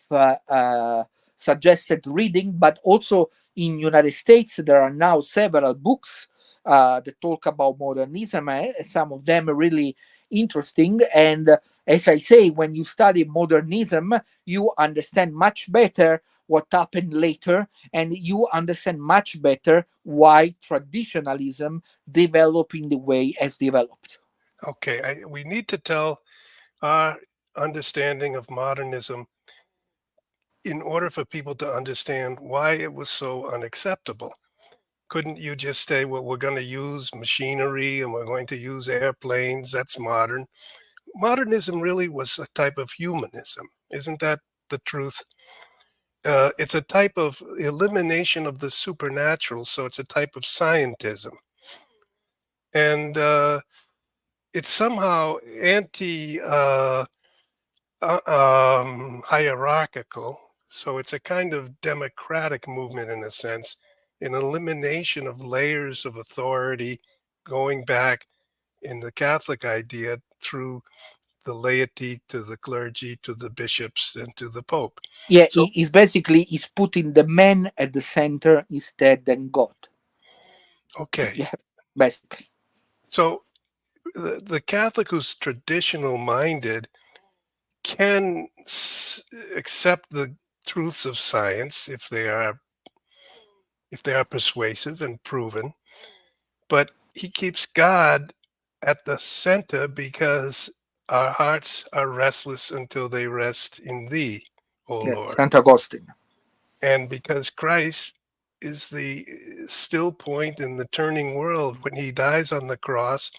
suggested reading. But also in United States, there are now several books that talk about modernism. Some of them are really interesting. And as I say, when you study modernism, you understand much better what happened later, and you understand much better why traditionalism developed in the way as developed. Okay, we need to tell our understanding of modernism in order for people to understand why it was so unacceptable. couldn't you just say, well, we're going to use machinery and we're going to use airplanes? That's modern. Modernism really was a type of humanism. Isn't that the truth? It's a type of elimination of the supernatural, so it's a type of scientism. And it's somehow anti hierarchical. So it's a kind of democratic movement in a sense, an elimination of layers of authority going back in the Catholic idea through the laity to the clergy to the bishops and to the Pope. Yeah, So, is basically is putting the man at the center instead than God. okay. Yeah, basically. So the Catholic who's traditional minded can accept the truths of science if they are persuasive and proven, but he keeps God at the center because our hearts are restless until they rest in thee, O Yeah, Lord. Saint Augustine. And because Christ is the still point in the turning world, when he dies on the cross,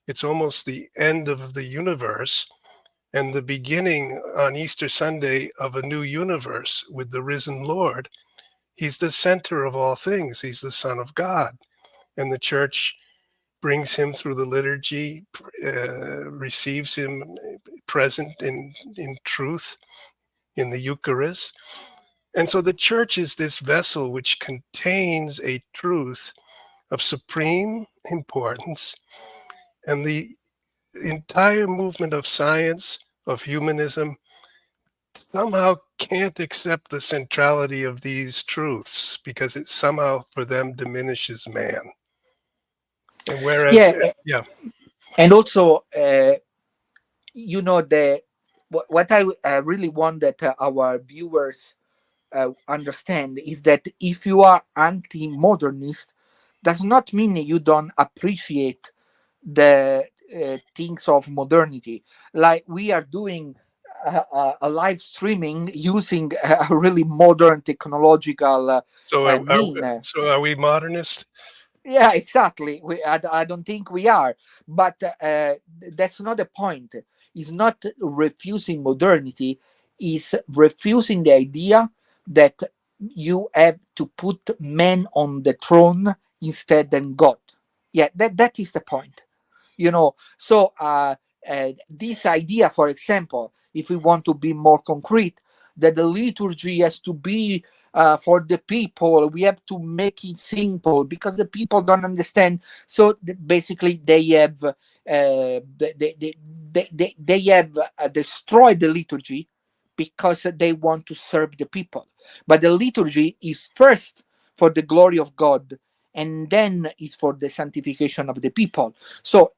it's almost the end of the universe and the beginning on Easter Sunday of a new universe with the risen Lord. He's the center of all things. He's the Son of God. And the church brings him through the liturgy, receives him present in truth in the Eucharist. And so the church is this vessel which contains a truth of supreme importance. And the entire movement of science, of humanism, somehow can't accept the centrality of these truths because it somehow for them diminishes man. And whereas, Yeah, yeah, and also, the what I really want that our viewers understand is that if you are anti-modernist, does not mean you don't appreciate the things of modernity. Like we are doing a live streaming using a really modern technological so mean. are we modernist? Yeah, exactly. I don't think we are, but that's not the point. It's not refusing modernity, is refusing the idea that you have to put man on the throne instead than God. Yeah, that is the point. So this idea, for example, if we want to be more concrete, that the liturgy has to be for the people, we have to make it simple because the people don't understand. So basically they have they have destroyed the liturgy because they want to serve the people, but the liturgy is first for the glory of God, and then is for the sanctification of the people. So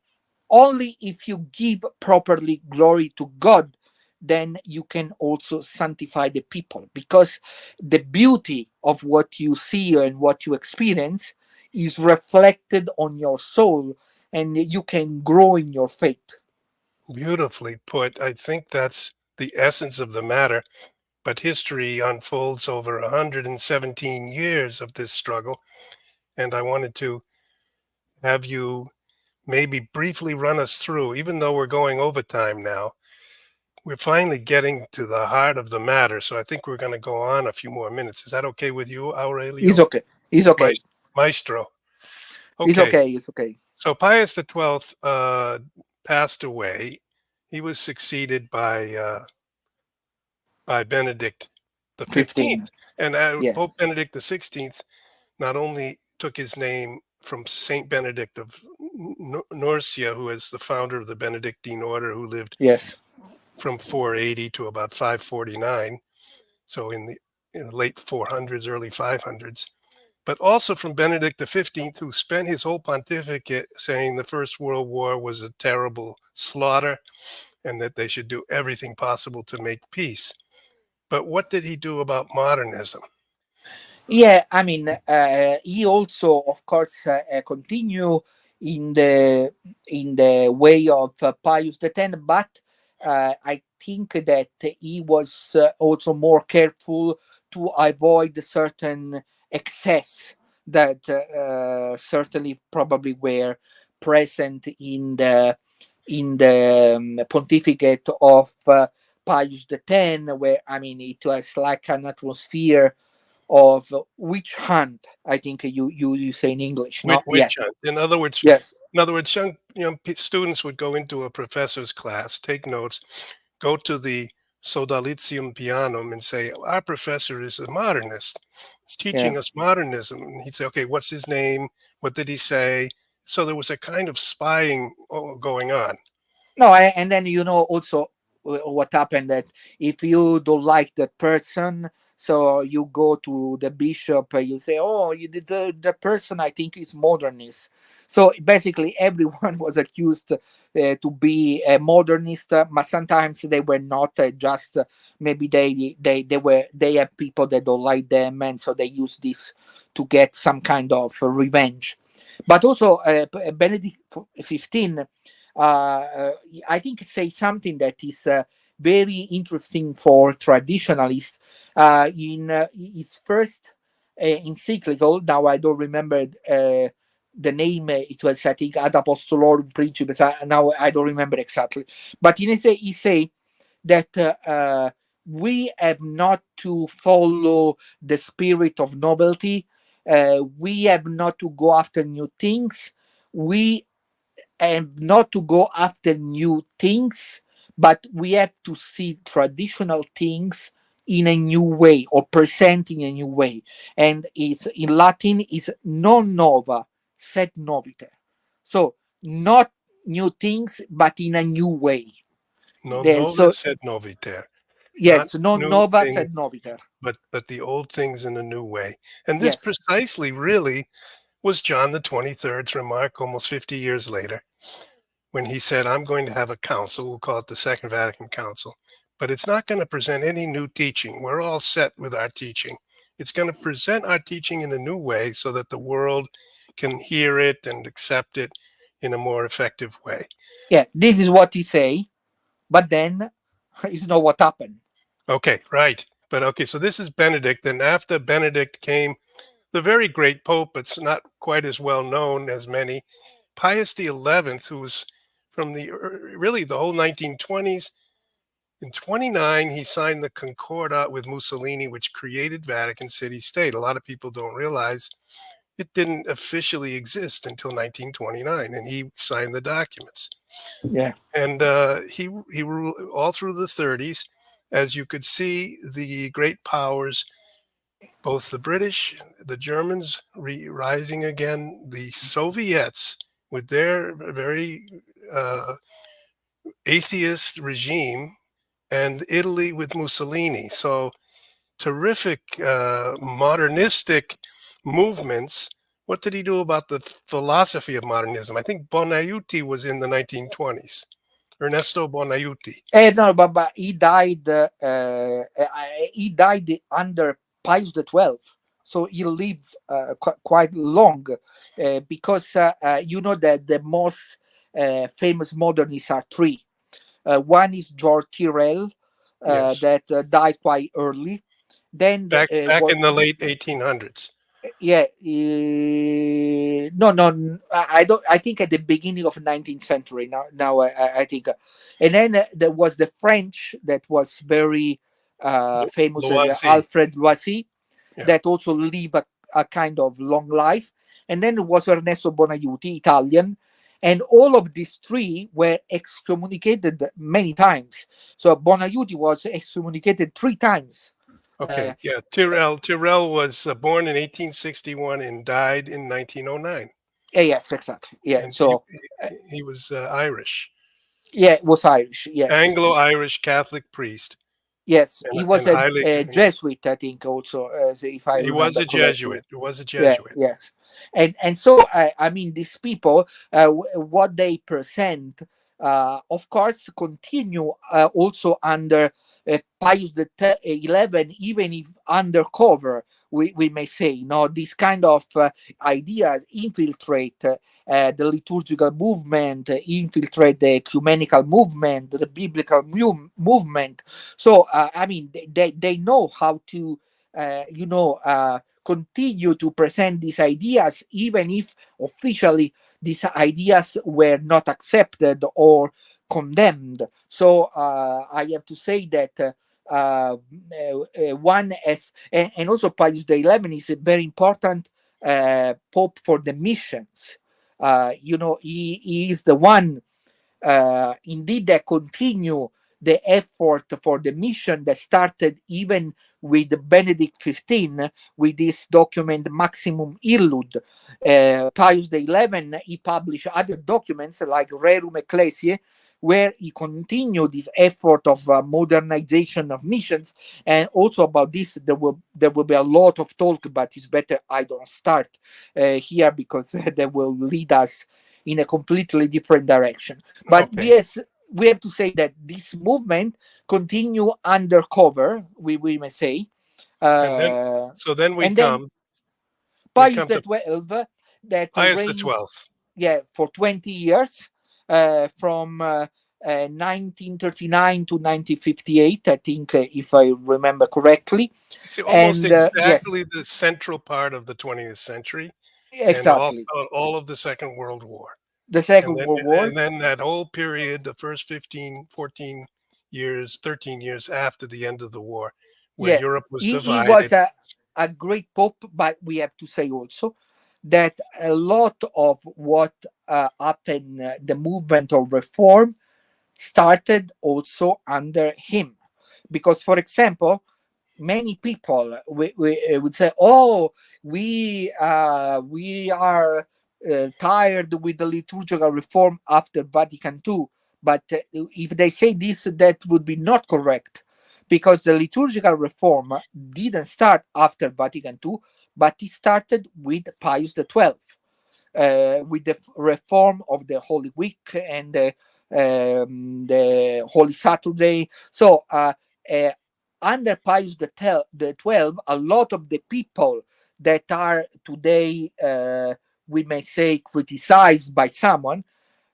only if you give properly glory to God, then you can also sanctify the people, because the beauty of what you see and what you experience is reflected on your soul, and you can grow in your faith. Beautifully put. I think that's the essence of the matter. But history unfolds over 117 years of this struggle. And I wanted to have you maybe briefly run us through, even though we're going overtime now, we're finally getting to the heart of the matter. So I think we're going to go on a few more minutes. Is that okay with you, It's Aurelio? okay. It's okay. Maestro. It's Okay. okay. It's okay. So Pius XII passed away. He was succeeded by Benedict the 15th. 15. And Pope Yes. Benedict the 16th not only took his name from Saint Benedict of Nursia, who is the founder of the Benedictine order, who lived Yes. from 480 to about 549, so in the late 400s, early 500s, but also from Benedict the 15th, who spent his whole pontificate saying the First World War was a terrible slaughter and that they should do everything possible to make peace. But what did he do about modernism? Yeah, I mean, he also, of course, continue in the way of Pius X, but I think that he was also more careful to avoid certain excess. that certainly probably were present in the pontificate of Pius X, where I mean it was like an atmosphere of witch hunt. I think you say in English, no? Witch Yes, hunt. In other words, yes, students would go into a professor's class, take notes, go to the Sodalitium Pianum and say, "Our professor is a modernist. He's yeah. teaching us modernism." And he'd say, "Okay, what's his name? What did he say?" So there was a kind of spying going on. No, and then also what happened, that if you don't like that person, so you go to the bishop, you say, "Oh, the person I think is modernist." So basically, everyone was accused to be a modernist, but sometimes they were not. Just maybe they have people that don't like them, and so they use this to get some kind of revenge. But also, Benedict 15, I think, say something that is very interesting for traditionalists. In his first encyclical, now I don't remember the name. It was, I think, Ad Apostolorum Principes. Now I don't remember exactly, but he say that we have not to follow the spirit of novelty. We have not to go after new things. We and not to go after new things, but we have to see traditional things in a new way, or present in a new way. And is in Latin is non nova sed noviter. So not new things, but in a new way. Non So novus et noviter, not yes, non new nova things, sed noviter. but the old things in a new way. And this Yes, precisely, really, was John the 23rd's remark almost 50 years later, when he said, "I'm going to have a council." We'll call it the Second Vatican Council, but it's not going to present any new teaching. We're all set with our teaching. It's going to present our teaching in a new way so that the world can hear it and accept it in a more effective way. yeah, this is what he say, but then it's not what happened. Okay, right. But okay, so this is Benedict. And after Benedict came the very great Pope, but not quite as well known as many, Pius the 11th, who was from really the whole 1920s. In 29, he signed the Concordat with Mussolini, which created Vatican City State. A lot of people don't realize it didn't officially exist until 1929, and he signed the documents. Yeah. And he ruled all through the 30s. As you could see, the great powers, both the British, the Germans rising again, the Soviets with their very atheist regime, and Italy with Mussolini. So terrific modernistic movements. What did he do about the philosophy of modernism? I think Bonaiuti was in the 1920s. Ernesto Bonaiuti. No, but he died under Pius XII, so he lived quite long, because you know that the most famous modernists are three. One is George Tyrrell, Yes, that died quite early. Then back was in the late 1800s. yeah, no, no, I don't. I think at the beginning of 19th century. Now I think, and then there was the French that was very famous, Loisy. Alfred Loisy, Yeah. that also lived a kind of long life, and then there was Ernesto Bonaiuti, Italian, and all of these three were excommunicated many times. So Bonaiuti was excommunicated three times. Uh, Okay. Yeah. Tyrrell was born in 1861 and died in 1909, yes, exactly. Yeah. and So he was Irish, yeah, it was Irish. Yes, Anglo-Irish Catholic priest, yes, he was and highly. a Jesuit, I think, also, if I He was remember a correctly. Jesuit. He was a Yeah, Jesuit. yes, and so I mean, these people, what they present, of course, continue also under Pius the 11, even if undercover. We may say, this kind of ideas infiltrate the liturgical movement, infiltrate the ecumenical movement, the biblical movement. So I mean, they know how to, continue to present these ideas, even if officially these ideas were not accepted or condemned. So I have to say that one as and also Pius XI is a very important pope for the missions. He is the one indeed that continue the effort for the mission that started even with Benedict XV with this document Maximum Illud. Pius XI, he published other documents like Rerum Ecclesiae, where he continued this effort of modernization of missions. And also about this, there will be a lot of talk, but it's better I don't start here because that will lead us in a completely different direction. But Okay. we have to say that this movement continue undercover, we may say, And then, uh, so then and then we Pius come the to 12th that Pius the reigned, 12th. yeah, for 20 years, from 1939 to 1958, I think, if I remember correctly. See, almost And yes, exactly the central part of the 20th century, and also exactly, all of the Second World War. the And Second then World War. and then that whole period, the first 15, 14 years, 13 years after the end of the war, where Yeah, Europe was he was divided. a great pope, but we have to say also that a lot of what happened, the movement of reform, started also under him. Because, for example, many people would say, "Oh, we are tired with the liturgical reform after Vatican II." But if they say this, that would be not correct, because the liturgical reform didn't start after Vatican II, but it started with Pius XII, with the reform of the Holy Week and the Holy Saturday. So uh, under Pius the 12, a lot of the people that are today, we may say, criticized by someone,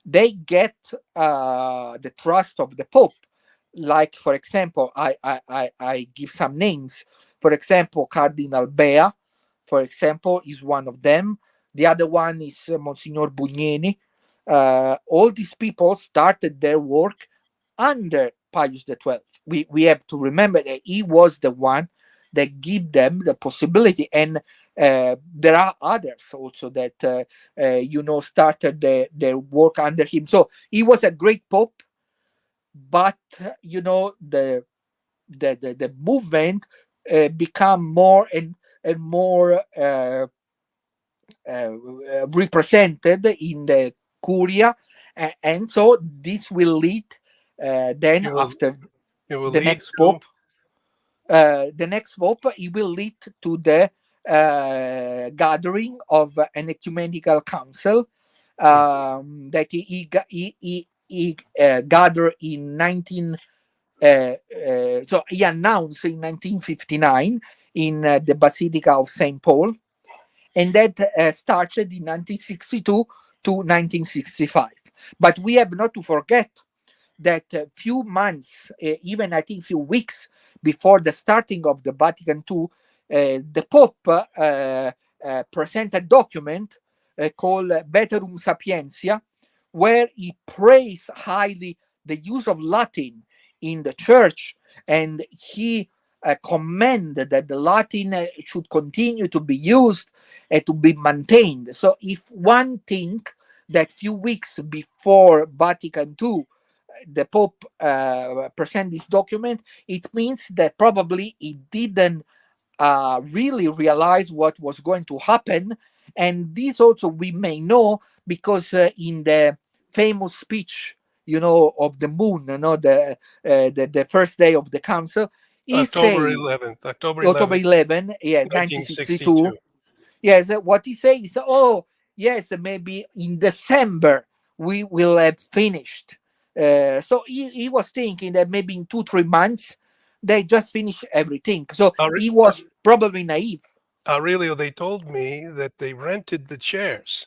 they get the trust of the Pope. Like, for example, I give some names. For example, Cardinal Bea, for example, is one of them. The other one is Monsignor Bugnini. All these people started their work under Pius XII. We have to remember that he was the one that gave them the possibility. And there are others also that, started their work under him. So he was a great pope, but, the movement become more and more represented in the Curia, and so this will lead, then It will after it will the lead next to pope, it will lead to the gathering of an ecumenical council, that he gathered in 19. So he announced in 1959 in the Basilica of Saint Paul, and that started in 1962 to 1965. But we have not to forget that a few months, even I think few weeks before the starting of the Vatican II, the Pope presented a document called Veterum Sapientia, where he praised highly the use of Latin in the church, and he commended that the Latin should continue to be used and to be maintained. So if one think that few weeks before Vatican II, the Pope present this document, it means that probably he didn't really realize what was going to happen. And this also we may know because in the famous speech, of the moon, the first day of the council, he October say, 11th, October October 11th, 11, yeah, 1962. 1962. Yes, what he says, oh, yes, maybe in December we will have finished. So he was thinking that maybe in 2-3 months they just finish everything. So Aure- he was probably naive. Aurelio, they told me that they rented the chairs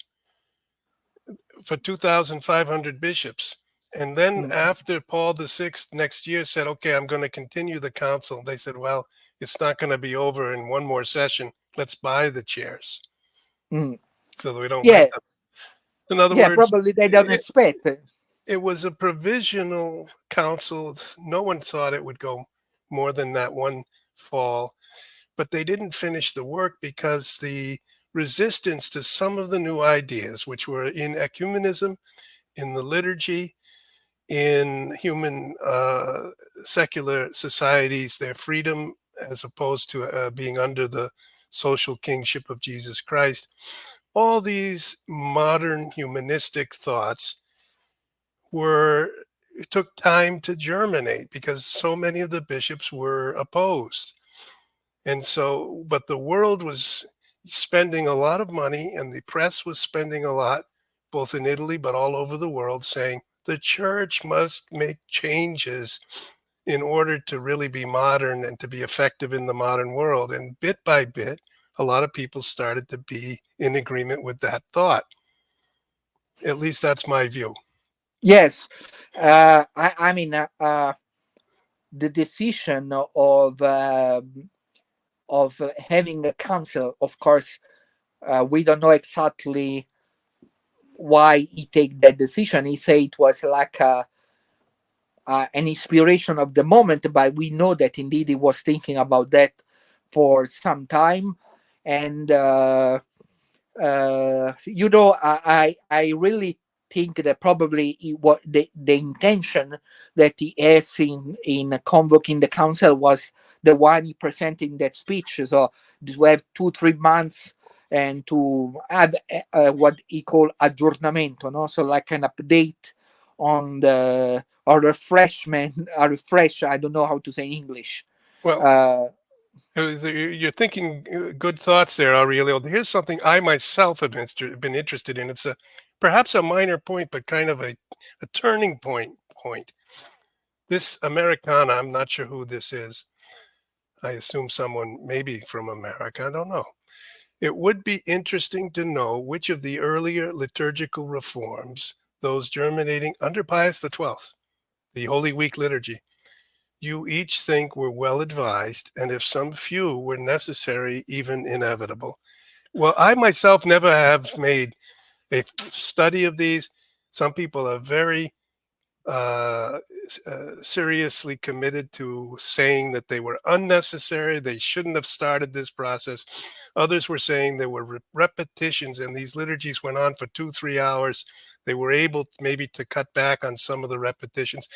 for 2,500 bishops. And then Mm. after Paul VI next year said, okay, I'm going to continue the council, they said, well, it's not going to be over in one more session. let's buy the chairs Mm. so that we don't rent Yeah, them. In other yeah, words, probably they don't expect. it was a provisional council. No one thought it would go more than that one fall, but they didn't finish the work because the resistance to some of the new ideas, which were in ecumenism, in the liturgy, in human secular societies, their freedom as opposed to being under the social kingship of Jesus Christ, all these modern humanistic thoughts were it took time to germinate because so many of the bishops were opposed. And so, but the world was spending a lot of money and the press was spending a lot, both in Italy but all over the world, saying the church must make changes in order to really be modern and to be effective in the modern world. And bit by bit, a lot of people started to be in agreement with that thought. At least that's my view. Yes, I mean, the decision of having a council, of course, we don't know exactly why he take that decision. He said it was like an inspiration of the moment, but we know that indeed he was thinking about that for some time. And I really think that probably what the intention that he has in convoking the council was the one he presented in that speech. So to have 2 3 months and to have what he called aggiornamento, no? So like an update on the or refreshment, a refresh. I don't know how to say in English. Well, Uh, you're thinking good thoughts there, Aurelio. Here's something I myself have been interested in. It's a perhaps a minor point, but kind of a turning point. This Americana, I'm not sure who this is. I assume someone maybe from America. I don't know. It would be interesting to know which of the earlier liturgical reforms, those germinating under Pius XII, the Holy Week liturgy, you each think were well advised, and if some few were necessary, even inevitable. Well, I myself never have made a study of these. Some people are very seriously committed to saying that they were unnecessary. They shouldn't have started this process. Others were saying there were repetitions, and these liturgies went on for 2 3 hours. They were able maybe to cut back on some of the repetitions.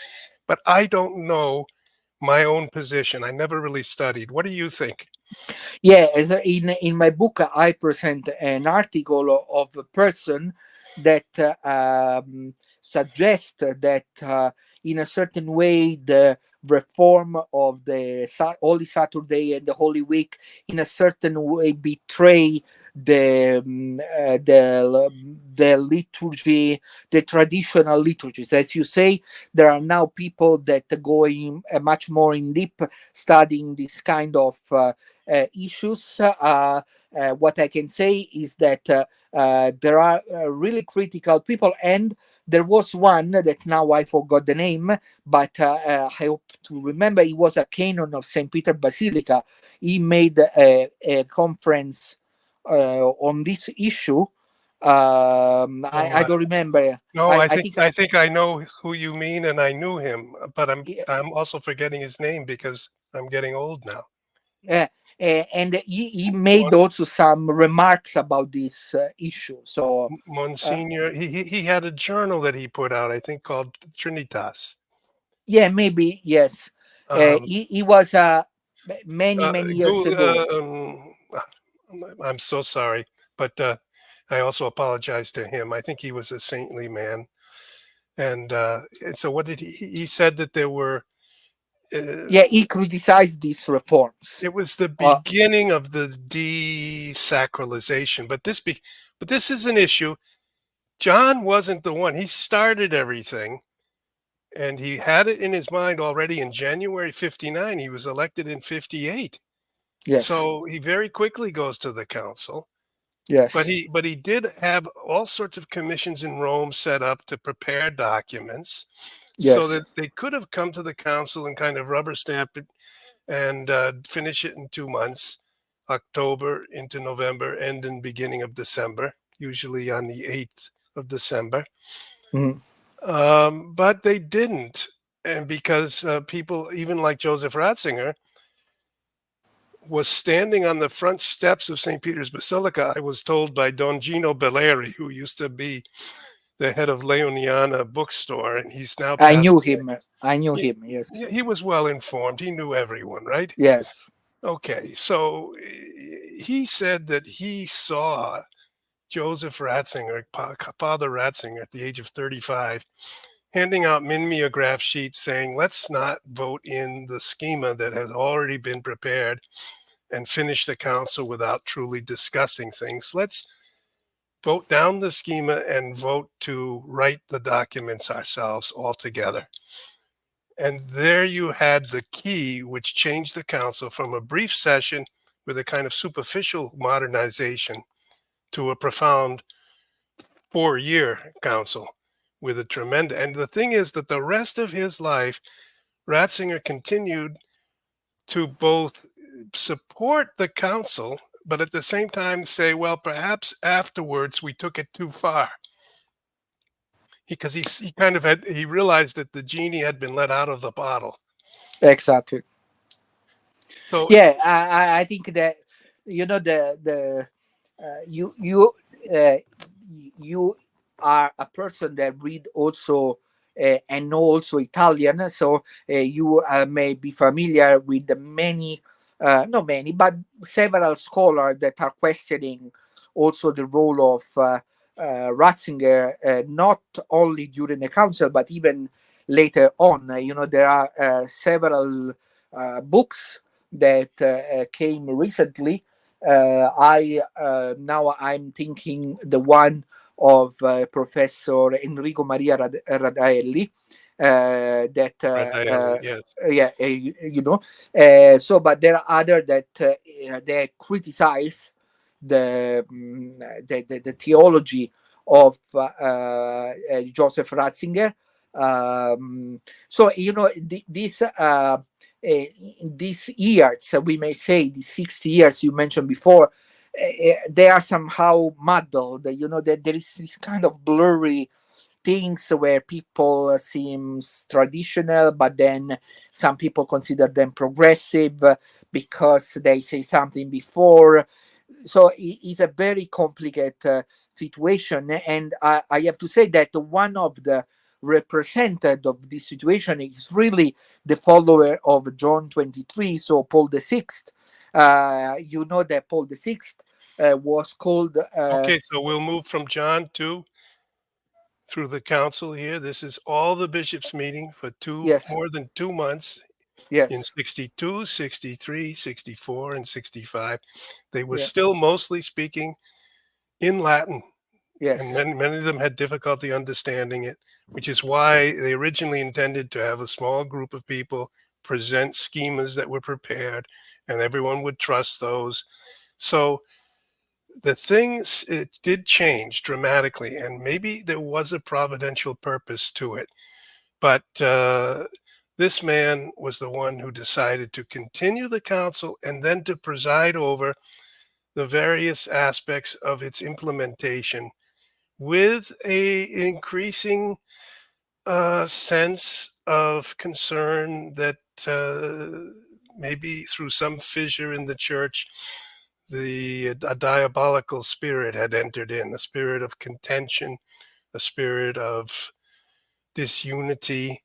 But I don't know my own position. I never really studied. What do you think? Yeah, as in my book, I present an article of a person that suggests that in a certain way the reform of the Holy Saturday and the Holy Week in a certain way betray the liturgy, the traditional liturgies. As you say, there are now people that are going much more in deep studying this kind of issues. What I can say is that there are really critical people, and there was one that now I forgot the name, but I hope to remember. He was a canon of St. Peter Basilica. He made a conference on this issue. Oh, I don't remember. no, I think I think I know who you mean, and I knew him, but I'm also forgetting his name because I'm getting old now. uh, and he made also some remarks about this issue. So Monsignor, he had a journal that he put out, I think called Trinitas. yeah, maybe yes. Um, He was many years Gul, ago. I'm so sorry, but I also apologize to him. I think he was a saintly man, and so what did he said that there were. Yeah, he criticized these reforms. It was the Uh, beginning of the desacralization, but this is an issue. John wasn't the one. He started everything, and he had it in his mind already in January 59. He was elected in 58. yes, So he very quickly goes to the council. But yes, he did have all sorts of commissions in Rome set up to prepare documents so yes, that they could have come to the council and kind of rubber stamp it and finish it in 2 months. October into November and in beginning of December, usually on the 8th of December. Mhm. But they didn't. And because people, even like Joseph Ratzinger, was standing on the front steps of St. Peter's Basilica, I was told by Don Gino Belleri, who used to be the head of Leoniana bookstore, and he's now I passed knew away. him. I knew He, him. Yes. he was well informed. He knew everyone, right? Yes. Okay, so he said that he saw Joseph Ratzinger, Father Ratzinger, at the age of 35, handing out mimeograph sheets saying, let's not vote in the schema that has already been prepared and finish the council without truly discussing things. Let's vote down the schema and vote to write the documents ourselves all together. And there you had the key which changed the council from a brief session with a kind of superficial modernization to a profound 4-year council with a tremendous. And the thing is that the rest of his life, Ratzinger continued to both support the council, but at the same time say, well, perhaps afterwards we took it too far. Because he kind of he realized that the genie had been let out of the bottle. Exactly. So Yeah, I think that the you uh, you are a person that read also and know also Italian, so you may be familiar with the many, not many, but several scholars that are questioning also the role of Ratzinger, not only during the council but even later on. There are several books that came recently. I Now I'm thinking the one of Professor Enrico Maria Radaelli, that yes, yeah, so, but there are other that they criticize the theology of Joseph Ratzinger. So these years, we may say, these 60 years you mentioned before, they are somehow muddled. That there is this kind of blurry things where people seems traditional, but then some people consider them progressive because they say something before. So it's a very complicated situation, and I have to say that one of the represented of this situation is really the follower of John 23, so Paul the Sixth. You know that Paul the Sixth was called okay, so we'll move from John to through the council here. This is all the bishops meeting for yes, more than 2 months in yes, 62, 63, 64, and 65. They were yeah, still mostly speaking in Latin, and yes. many of them had difficulty understanding it, which is why they originally intended to have a small group of people present schemas that were prepared, and everyone would trust those. So the things, it did change dramatically, and maybe there was a providential purpose to it. But this man was the one who decided to continue the council and then to preside over the various aspects of its implementation with a increasing sense of concern that maybe through some fissure in the church, a diabolical spirit had entered in, a spirit of contention, a spirit of disunity.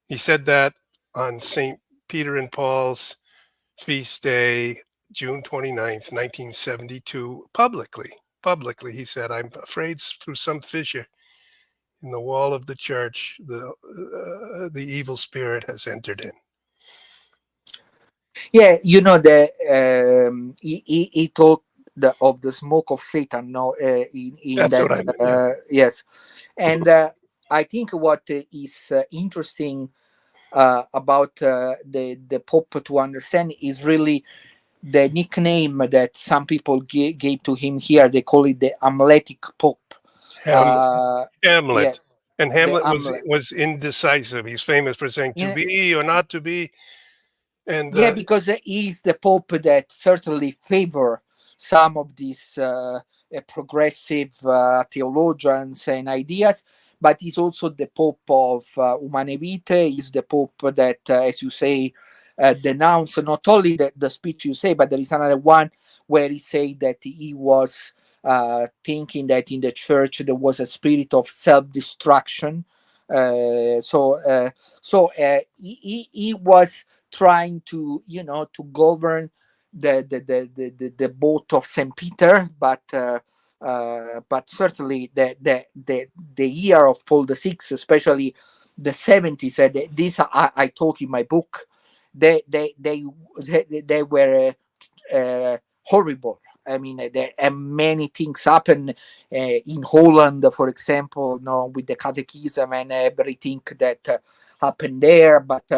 He said that on St. Peter and Paul's feast day, June 29th, 1972, publicly. Publicly, he said, I'm afraid through some fissure in the wall of the church, the evil spirit has entered in. Yeah, he told of the smoke of Satan. No, in That's that, what I meant. Yeah. yes, and I think what is interesting about the Pope to understand is really the nickname that some people gave to him here. They call it the Amletic Pope. Hamlet. Hamlet. Yes, And the Hamlet was Amlet. was indecisive. He's famous for saying to Yeah, be or not to be. And Yeah, because he's the Pope that certainly favor some of these progressive theologians and ideas, but he's also the Pope of Humane Vitae. He's the Pope that, as you say, denounce not only the speech you say, but there is another one where he said that he was thinking that in the church there was a spirit of self-destruction. He was trying to, to govern the boat of Saint Peter, but certainly the year of Paul VI, especially the 70s, this I talk in my book, they were horrible. I mean, many things happen in Holland, for example, with the catechism and everything that happened there. But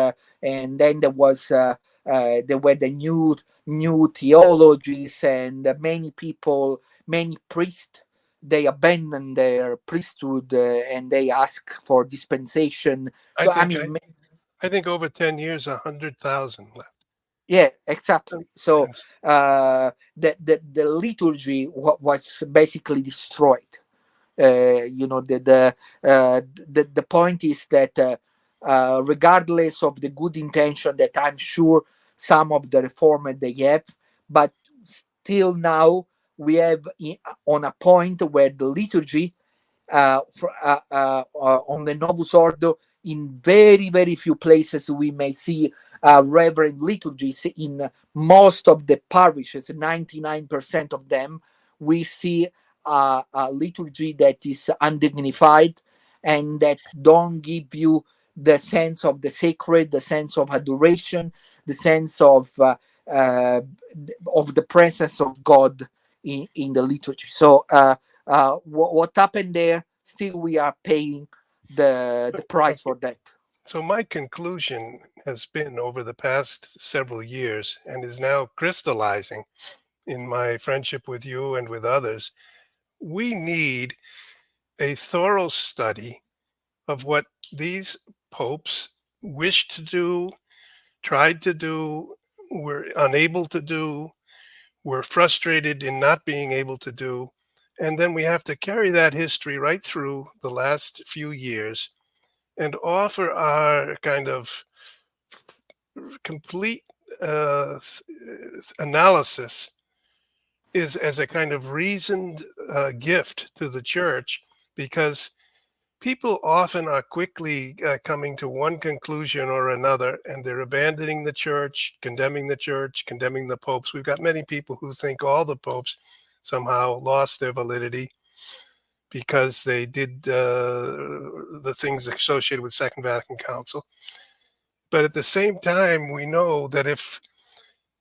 and then there were the new theologies, and many people, many priests, they abandoned their priesthood and they ask for dispensation. I So I think mean, I think over 10 years, 100,000 left. yeah, exactly. So And the liturgy was basically destroyed. The point is that regardless of the good intention that I'm sure some of the reformers they have, but still now we have on a point where the liturgy on the Novus Ordo, in very, very few places we may see reverend liturgies. In most of the parishes, 99% of them, we see a liturgy that is undignified and that don't give you the sense of the sacred, the sense of adoration, the sense uh, of the presence of God in the liturgy. So what happened there, still we are paying the price okay. for that. So my conclusion has been over the past several years and is now crystallizing in my friendship with you and with others. We need a thorough study of what these popes wished to do, tried to do, were unable to do, were frustrated in not being able to do. And then we have to carry that history right through the last few years and offer our kind of complete uh, analysis is as a kind of reasoned gift to the church, because people often are quickly coming to one conclusion or another, and they're abandoning the church, condemning the popes. We've got many people who think all the popes somehow lost their validity because they did the things associated with Second Vatican Council. But at the same time, we know that if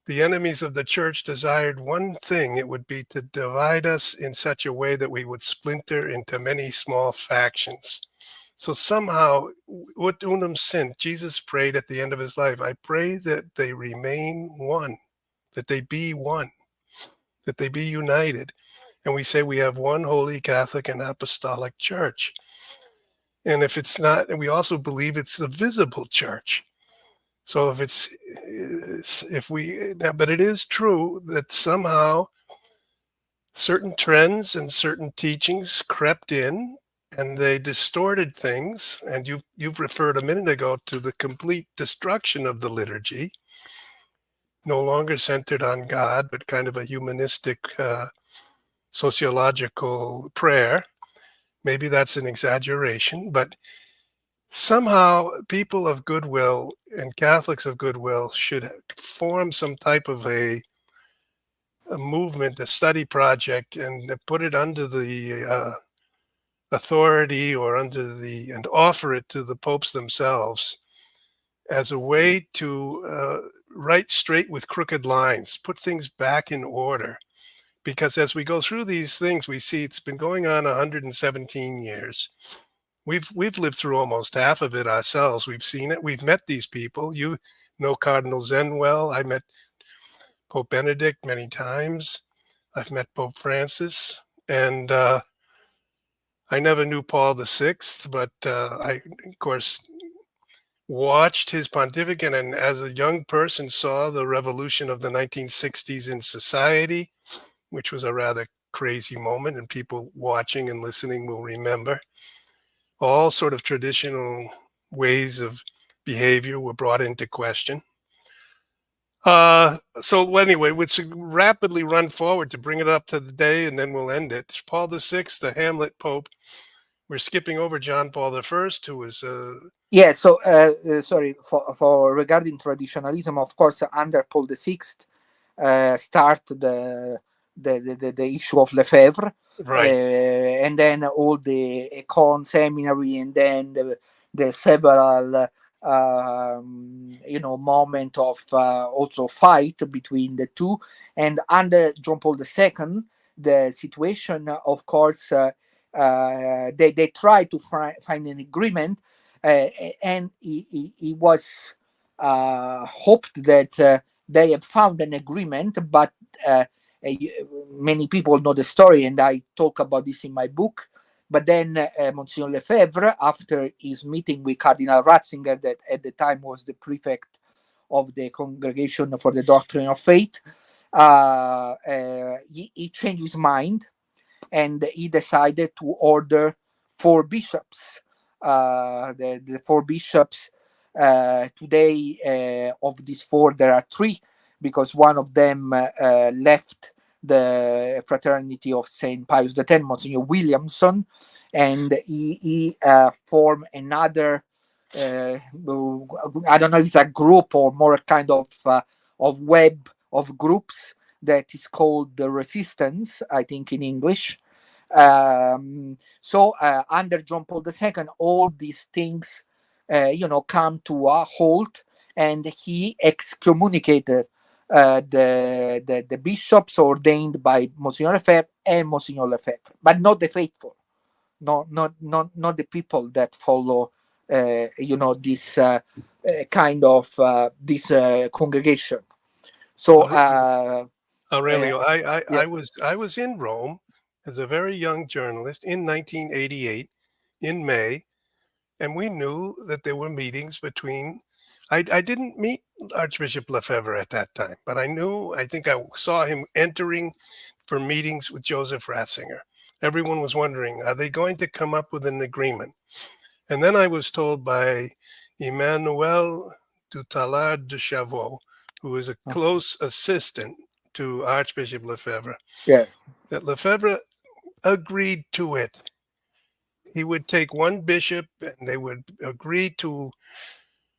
the enemies of the church desired one thing, it would be to divide us in such a way that we would splinter into many small factions. So somehow, ut unum sint, Jesus prayed at the end of his life, I pray that they remain one, that they be one, that they be united. And we say we have one holy Catholic and apostolic church. And if it's not, and we also believe it's a visible church. So if we, but it is true that somehow certain trends and certain teachings crept in and they distorted things. And you've referred a minute ago to the complete destruction of the liturgy, no longer centered on God, but kind of a humanistic, sociological prayer. Maybe that's an exaggeration, but somehow people of goodwill and Catholics of goodwill should form some type of a movement, a study project, and put it under the authority or and offer it to the popes themselves as a way to write straight with crooked lines, put things back in order. Because as we go through these things, we see it's been going on 117 years. We've lived through almost half of it ourselves. We've seen it. We've met these people. You know Cardinal Zen well. I met Pope Benedict many times. I've met Pope Francis, and I never knew Paul the Sixth, but I, of course, watched his pontificate and as a young person saw the revolution of the 1960s in society, which was a rather crazy moment, and people watching and listening will remember. All sort of traditional ways of behavior were brought into question. So anyway, let's rapidly run forward to bring it up to the day, and then we'll end it. Paul VI, the Hamlet Pope. We're skipping over John Paul I, who was Yeah, so sorry for regarding traditionalism. Of course, under Paul VI, start the issue of Lefebvre, right, and then all the Econ seminary, and then the several moment of also fight between the two. And under John Paul II, the situation, of course, they try to find an agreement, and he was hoped that they have found an agreement, but many people know the story, and I talk about this in my book. But then Monsignor Lefebvre, after his meeting with Cardinal Ratzinger, that at the time was the prefect of the Congregation for the Doctrine of Faith, he changed his mind, and he decided to order four bishops. The four bishops today, of these four, there are three, because one of them left the Fraternity of Saint Pius X, Monsignor Williamson, and he formed another. I don't know if it's a group or more kind of web of groups that is called the Resistance, I think in English. So under John Paul II, all these things, come to a halt, and he excommunicated the bishops ordained by Monsignor Lefebvre and Monsignor Lefebvre, but not the faithful, not the people that follow, this kind of this congregation. So Aurelio. yeah, I was in Rome as a very young journalist in 1988 in May, and we knew that there were meetings between. I didn't meet Archbishop Lefebvre at that time, but I think I saw him entering for meetings with Joseph Ratzinger. Everyone was wondering, are they going to come up with an agreement? And then I was told by Emmanuel Dutallard de Chavaux, who was a close assistant to Archbishop Lefebvre, yeah, that Lefebvre agreed to it. He would take one bishop and they would agree to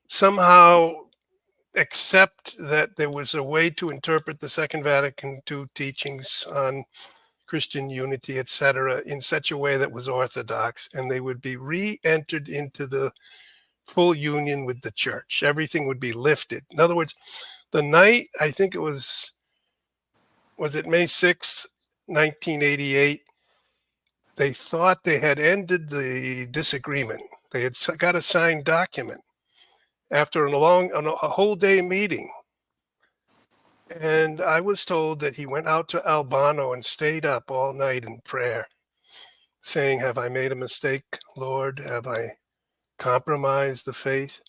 somehow accept that there was a way to interpret the Second Vatican II teachings on Christian unity, etc., in such a way that was orthodox, and they would be re-entered into the full union with the church. Everything would be lifted. In other words, the night, I think it was it May 6th, 1988, they thought they had ended the disagreement. They had got a signed document after a whole day meeting. And I was told that he went out to Albano and stayed up all night in prayer, saying, "Have I made a mistake, Lord? Have I compromised the faith?"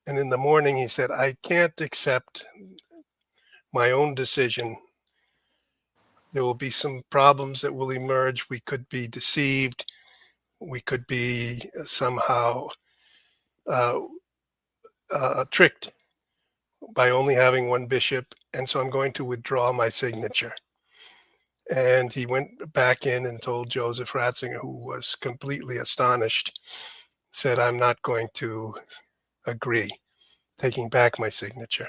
And in the morning, he said, "I can't accept my own decision. There will be some problems that will emerge. We could be deceived. We could be somehow uh, tricked by only having one bishop. And so I'm going to withdraw my signature." And he went back in and told Joseph Ratzinger, who was completely astonished, said, "I'm not going to agree, taking back my signature."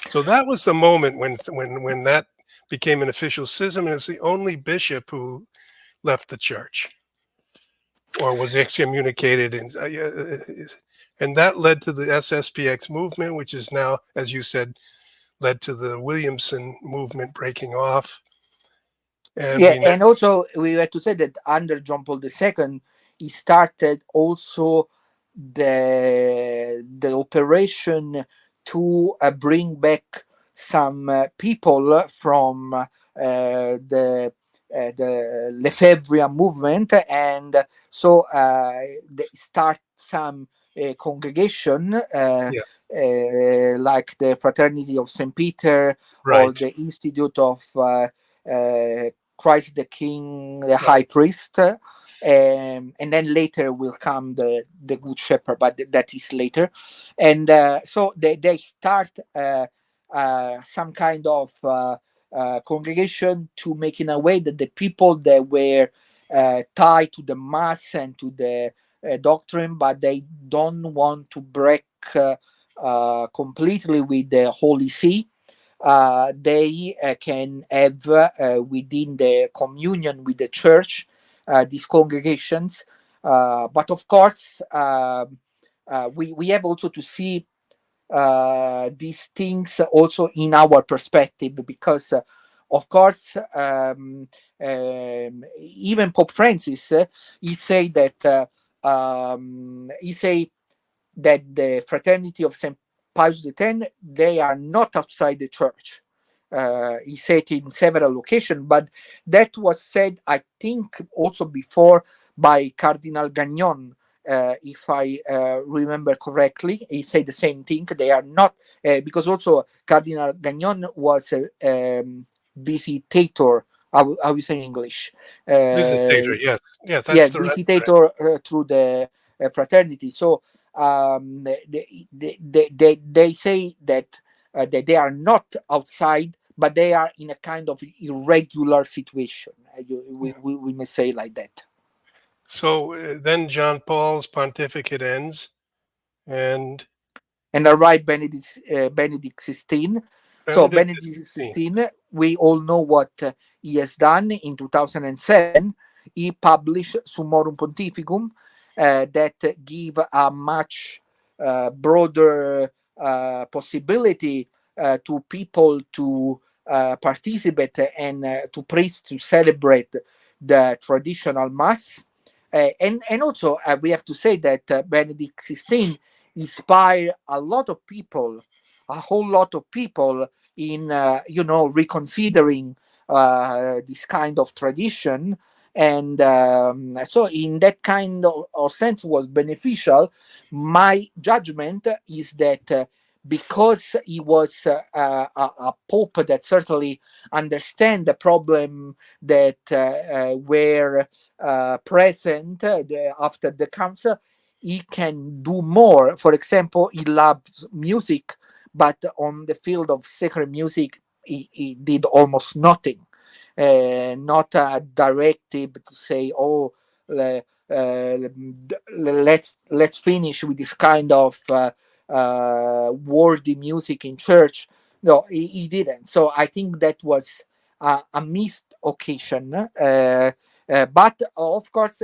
So that was the moment when that became an official schism, and it was the only bishop who left the church or was excommunicated. And that led to the SSPX movement, which is now, as you said, led to the Williamson movement breaking off. And yeah. we And also we have to say that under John Paul II, he started also the operation to bring back some people from the Lefebvre movement, and so they start some congregation, Yes. like the Fraternity of St. Peter or Right. the Institute of Christ the King, the Right. High Priest. And then later will come the Good Shepherd, but that is later. And so they start some kind of congregation to make in a way that the people that were tied to the mass and to the doctrine, but they don't want to break completely with the Holy See. They can have within the communion with the church these congregations. But of course, we have also to see these things also in our perspective, because of course, even Pope Francis, he say that he say that the Fraternity of St. Pius X, they are not outside the church. He said in several occasions, but that was said, I think, also before by Cardinal Gagnon. If I remember correctly, he said the same thing. They are not, because also Cardinal Gagnon was a visitator. How we say in English? Visitator. Yes. Yes. Yeah, That's the right. visitator through the fraternity. So they say that they are not outside, but they are in a kind of irregular situation. We may say like that. So then John Paul's pontificate ends, and And arrived Benedict 16. So Benedict the Benedict 16th. 16, we all know what he has done in 2007. He published Summorum Pontificum that give a much broader possibility to people to participate and to praise, to celebrate the traditional mass. And also we have to say that Benedict 16 inspire a lot of people, a whole lot of people in reconsidering this kind of tradition. And so in that kind of sense was beneficial. My judgment is that because he was a pope that certainly understand the problem that were present after the council, he can do more. For example, he loves music, but on the field of sacred music, he did almost nothing. Not a directive to say, "Oh, let's finish with this kind of worthy music in church." No, he didn't. So I think that was a missed occasion. But of course,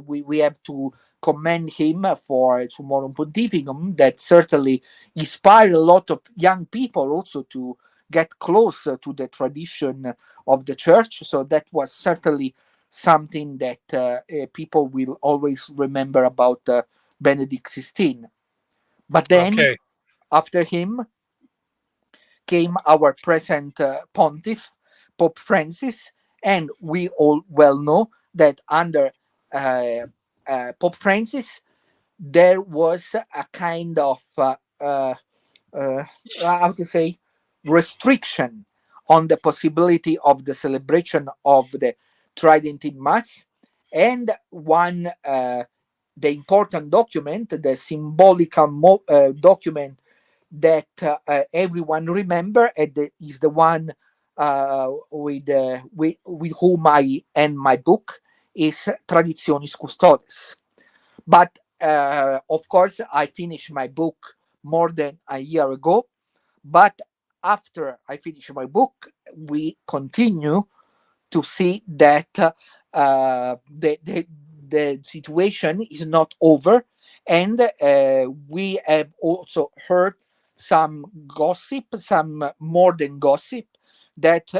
we have to commend him for Summorum Pontificum, that certainly inspired a lot of young people also to get closer to the tradition of the church. So that was certainly something that people will always remember about Benedict XVI. But then Okay. after him came our present pontiff, Pope Francis, and we all well know that under uh, Pope Francis there was a kind of uh, how to say, restriction on the possibility of the celebration of the Tridentine Mass, and one the important document, the symbolical document that everyone remember, and is the one with whom I end my book, is Traditionis Custodes. But of course, I finished my book more than a year ago. But after I finish my book, we continue to see that the situation is not over. And we have also heard some gossip, some more than gossip, that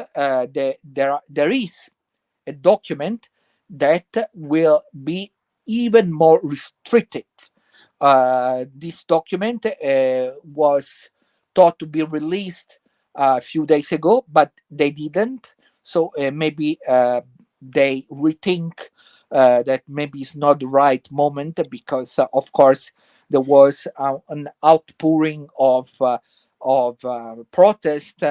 there is a document that will be even more restricted. This document was thought to be released a few days ago, but they didn't. So maybe they rethink that maybe it's not the right moment, because, of course, there was an outpouring of protest,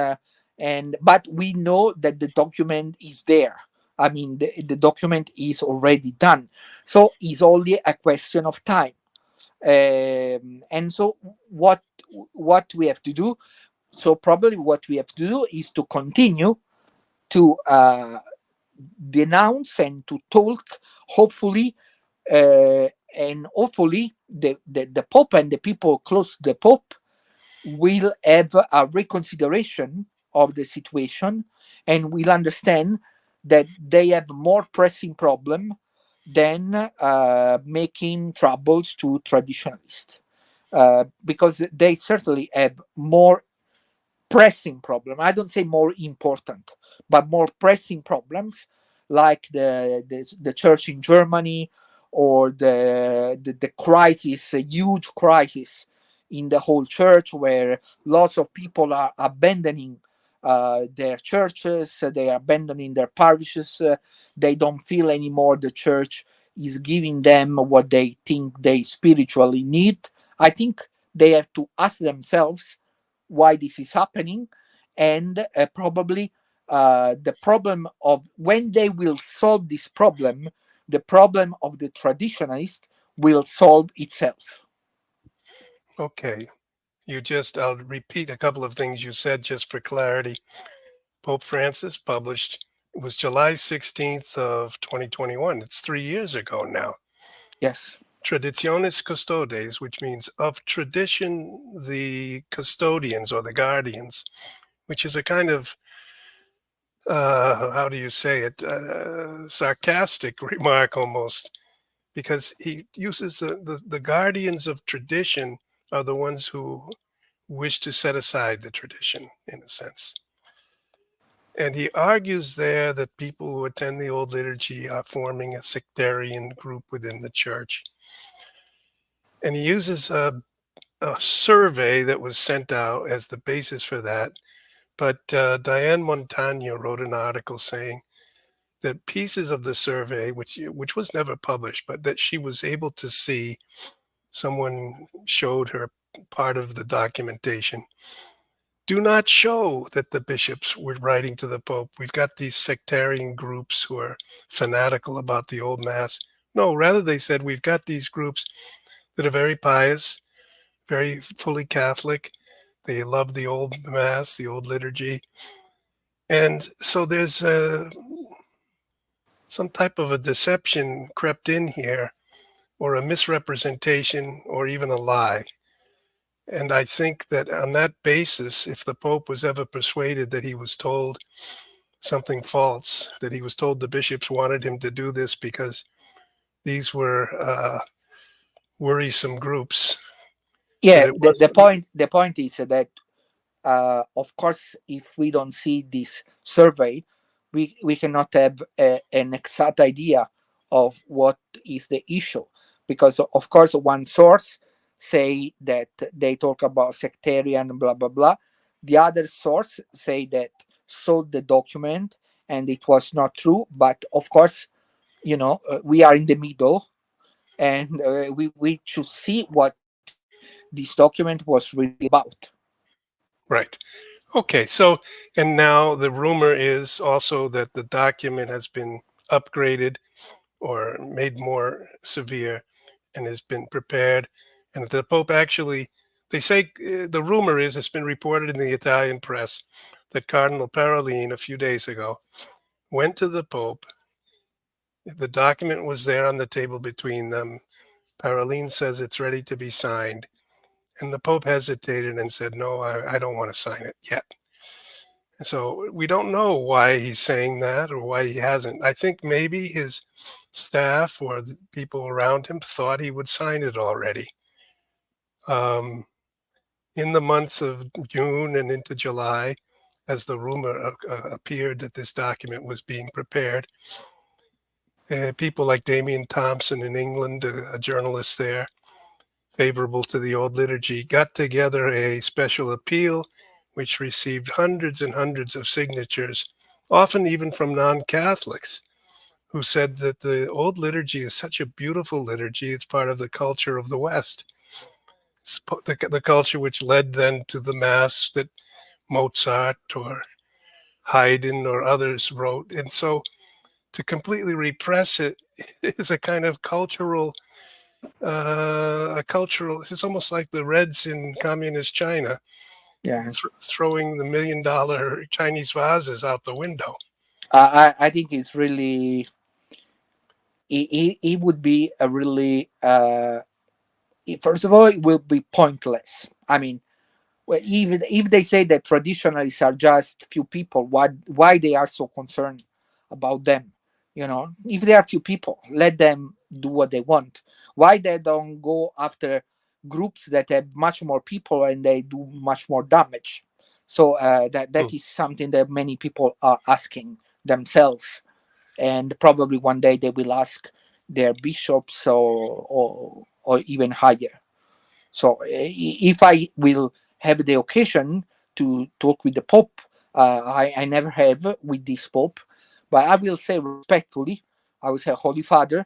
and but we know that the document is there. I mean, the document is already done, so it's only a question of time. And so what we have to do, so probably what we have to do is to continue to denounce and to talk, hopefully, uh, and hopefully the Pope and the people close to the Pope will have a reconsideration of the situation and will understand that they have more pressing problem than making troubles to traditionalists, because they certainly have more pressing problem. I don't say more important, but more pressing problems, like the church in Germany, or the crisis, a huge crisis in the whole church, where lots of people are abandoning their churches, they are abandoning their parishes, they don't feel anymore the church is giving them what they think they spiritually need. I think they have to ask themselves why this is happening, and probably the problem of when they will solve this problem, the problem of the traditionalist will solve itself. Okay. I'll repeat a couple of things you said just for clarity. Pope Francis published, it was July 16th of 2021. It's 3 years ago now. Yes. Traditionis Custodes, which means of tradition, the custodians or the guardians, which is a kind of, how do you say it, sarcastic remark almost, because he uses the guardians of tradition are the ones who wish to set aside the tradition, in a sense. And he argues there that people who attend the old liturgy are forming a sectarian group within the church. And he uses a survey that was sent out as the basis for that. But Diane Montagno wrote an article saying that pieces of the survey, which was never published, but that she was able to see, someone showed her part of the documentation, do not show that the bishops were writing to the Pope. We've got these sectarian groups who are fanatical about the old Mass. No, rather they said we've got these groups that are very pious, very fully Catholic. They love the old Mass, the old liturgy. And so there's some type of a deception crept in here, or a misrepresentation, or even a lie. And I think that on that basis, if the Pope was ever persuaded that he was told something false, that he was told the bishops wanted him to do this because these were worrisome groups, that Yeah, it the wasn't point the point is that of course, if we don't see this survey, we cannot have an exact idea of what is the issue, because of course one source say that they talk about sectarian blah blah blah, the other source say that saw the document and it was not true, but of course, we are in the middle, and we should see what this document was really about. right. Okay, so, and now the rumor is also that the document has been upgraded or made more severe and has been prepared. And the Pope actually, they say, the rumor is, it's been reported in the Italian press that Cardinal Parolin a few days ago went to the Pope. The document was there on the table between them. Parolin says it's ready to be signed. And the Pope hesitated and said, no, I don't want to sign it yet. So we don't know why he's saying that or why he hasn't. I think maybe his staff or the people around him thought he would sign it already. Um, in the month of June and into July, as the rumor appeared that this document was being prepared, people like Damien Thompson in England, a journalist there, favorable to the old liturgy, got together a special appeal which received hundreds and hundreds of signatures, often even from non-Catholics, who said that the old liturgy is such a beautiful liturgy. It's part of the culture of the West. the culture which led then to the mass that Mozart or Haydn or others wrote. And so to completely repress it is a kind of cultural, it's almost like the Reds in communist China Yeah. throwing the $1 million Chinese vases out the window. I think it's really it would be a really first of all it will be pointless. I mean, well, even if they say that traditionalists are just few people, why they are so concerned about them? You know, if they are few people, let them do what they want. Why they don't go after groups that have much more people and they do much more damage? So that Hmm. is something that many people are asking themselves, and probably one day they will ask their bishops or even higher. So if I will have the occasion to talk with the Pope, I never have with this Pope, but I will say respectfully, I will say, Holy Father,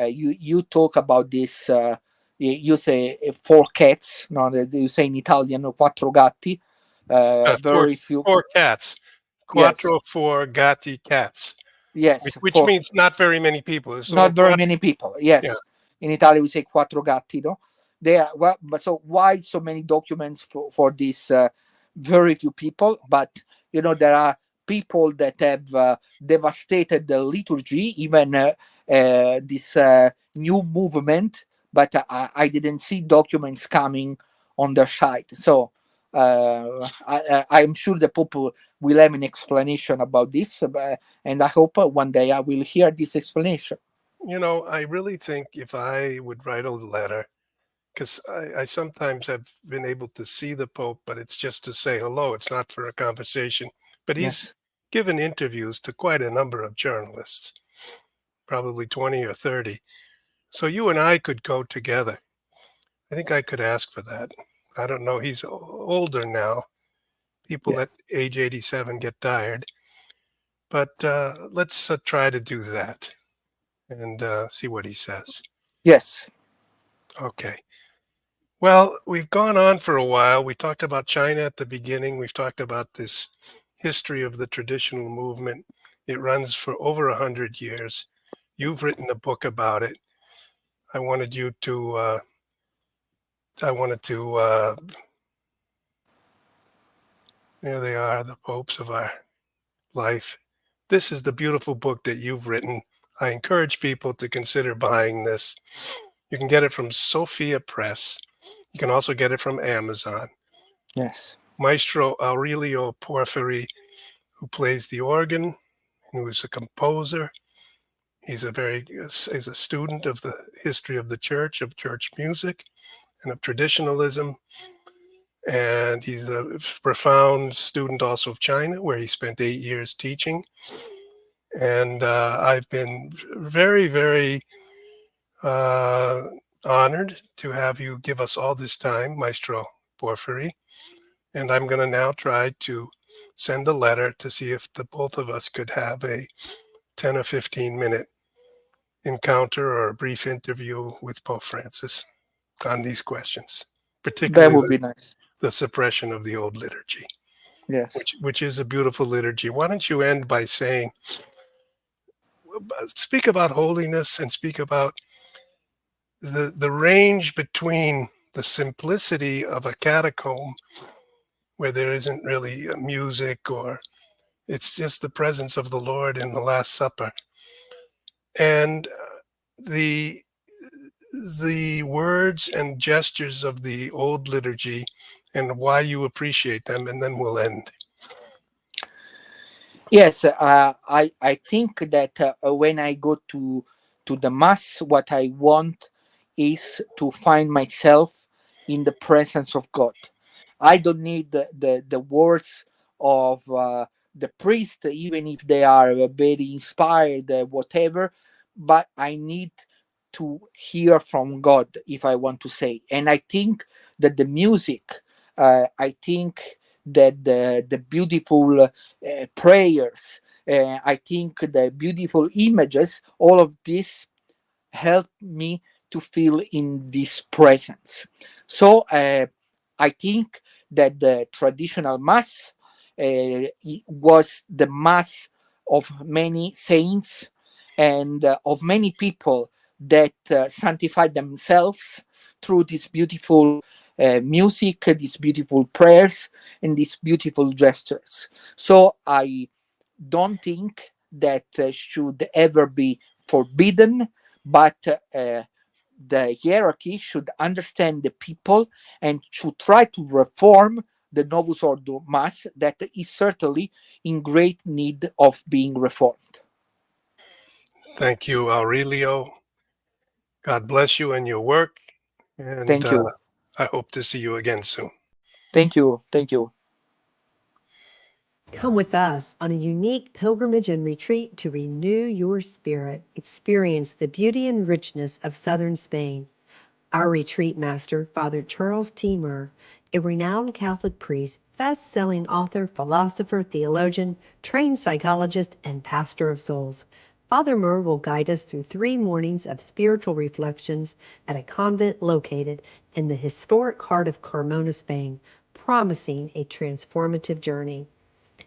you talk about this, you say four cats, no, you say in Italian, quattro gatti, Four very few, four cats, yes, quattro four gatti cats, which, yes, which four, means not very many people. It's not only very quattro. many people. Yeah, Yes, in Italy we say quattro gatti. No, they are well, but so why so many documents for this very few people? But you know there are people that have devastated the liturgy, even this new movement. But I didn't see documents coming on their side. So I'm sure the Pope will have an explanation about this, and I hope one day I will hear this explanation. I really think if I would write a letter, because I sometimes have been able to see the Pope, but it's just to say hello. It's not for a conversation. But he's Yes, given interviews to quite a number of journalists, probably 20 or 30. So you and I could go together. I think I could ask for that. I don't know. He's older now. People yeah, at age 87 get tired. But let's try to do that and see what he says. yes, Okay. Well, we've gone on for a while. We talked about China at the beginning. We've talked about this history of the traditional movement. It runs for over 100 years. You've written a book about it. I wanted you to. I wanted to. There they are, the popes of our life. This is the beautiful book that you've written. I encourage people to consider buying this. You can get it from Sophia Press. You can also get it from Amazon. yes, Maestro Aurelio Porfiri, who plays the organ, who is a composer. He's a student of the history of the church, of church music, and of traditionalism. And he's a profound student also of China, where he spent 8 years teaching. And I've been very, very uh, honored to have you give us all this time, Maestro Porphyry. And I'm going to now try to send a letter to see if the both of us could have a 10 or 15-minute encounter or a brief interview with Pope Francis on these questions, that particularly would be nice. the suppression of the old liturgy, Yes, which is a beautiful liturgy. Why don't you end by saying, speak about holiness and speak about the range between the simplicity of a catacomb where there isn't really music or it's just the presence of the Lord in the Last Supper, and the the words and gestures of the old liturgy and why you appreciate them, and then we'll end. yes. I think that when I go to the mass, what I want is to find myself in the presence of God. I don't need the words of the priest, even if they are very inspired, whatever. But I need to hear from God if I want to say. And I think that the music, I think that the beautiful prayers, I think the beautiful images, all of this help me to feel in this presence. So I think that the traditional mass was the mass of many saints and of many people that sanctified themselves through this beautiful music, these beautiful prayers, and these beautiful gestures. So I don't think that should ever be forbidden, but the hierarchy should understand the people and should try to reform the Novus Ordo Mass that is certainly in great need of being reformed. Thank you, Aurelio. God bless you and your work. And Thank you. I hope to see you again soon. Thank you. Thank you. Come with us on a unique pilgrimage and retreat to renew your spirit. Experience the beauty and richness of southern Spain. Our retreat master, Father Charles T. Murr, a renowned Catholic priest, best-selling author, philosopher, theologian, trained psychologist, and pastor of souls. Father Murr will guide us through 3 mornings of spiritual reflections at a convent located in the historic heart of Carmona, Spain, promising a transformative journey.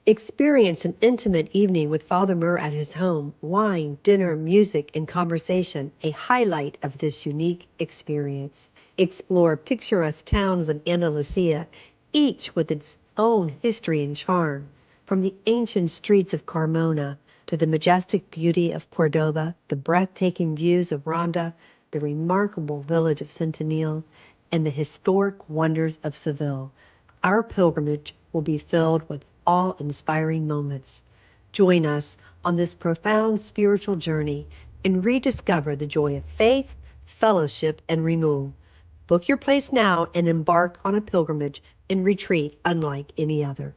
Experience an intimate evening with Father Murr at his home. Wine, dinner, music, and conversation, a highlight of this unique experience. Explore picturesque towns in Andalusia, each with its own history and charm. From the ancient streets of Carmona to the majestic beauty of Cordoba, the breathtaking views of Ronda, the remarkable village of Centenil, and the historic wonders of Seville. Our pilgrimage will be filled with awe-inspiring moments. Join us on this profound spiritual journey and rediscover the joy of faith, fellowship, and renewal. Book your place now and embark on a pilgrimage and retreat unlike any other.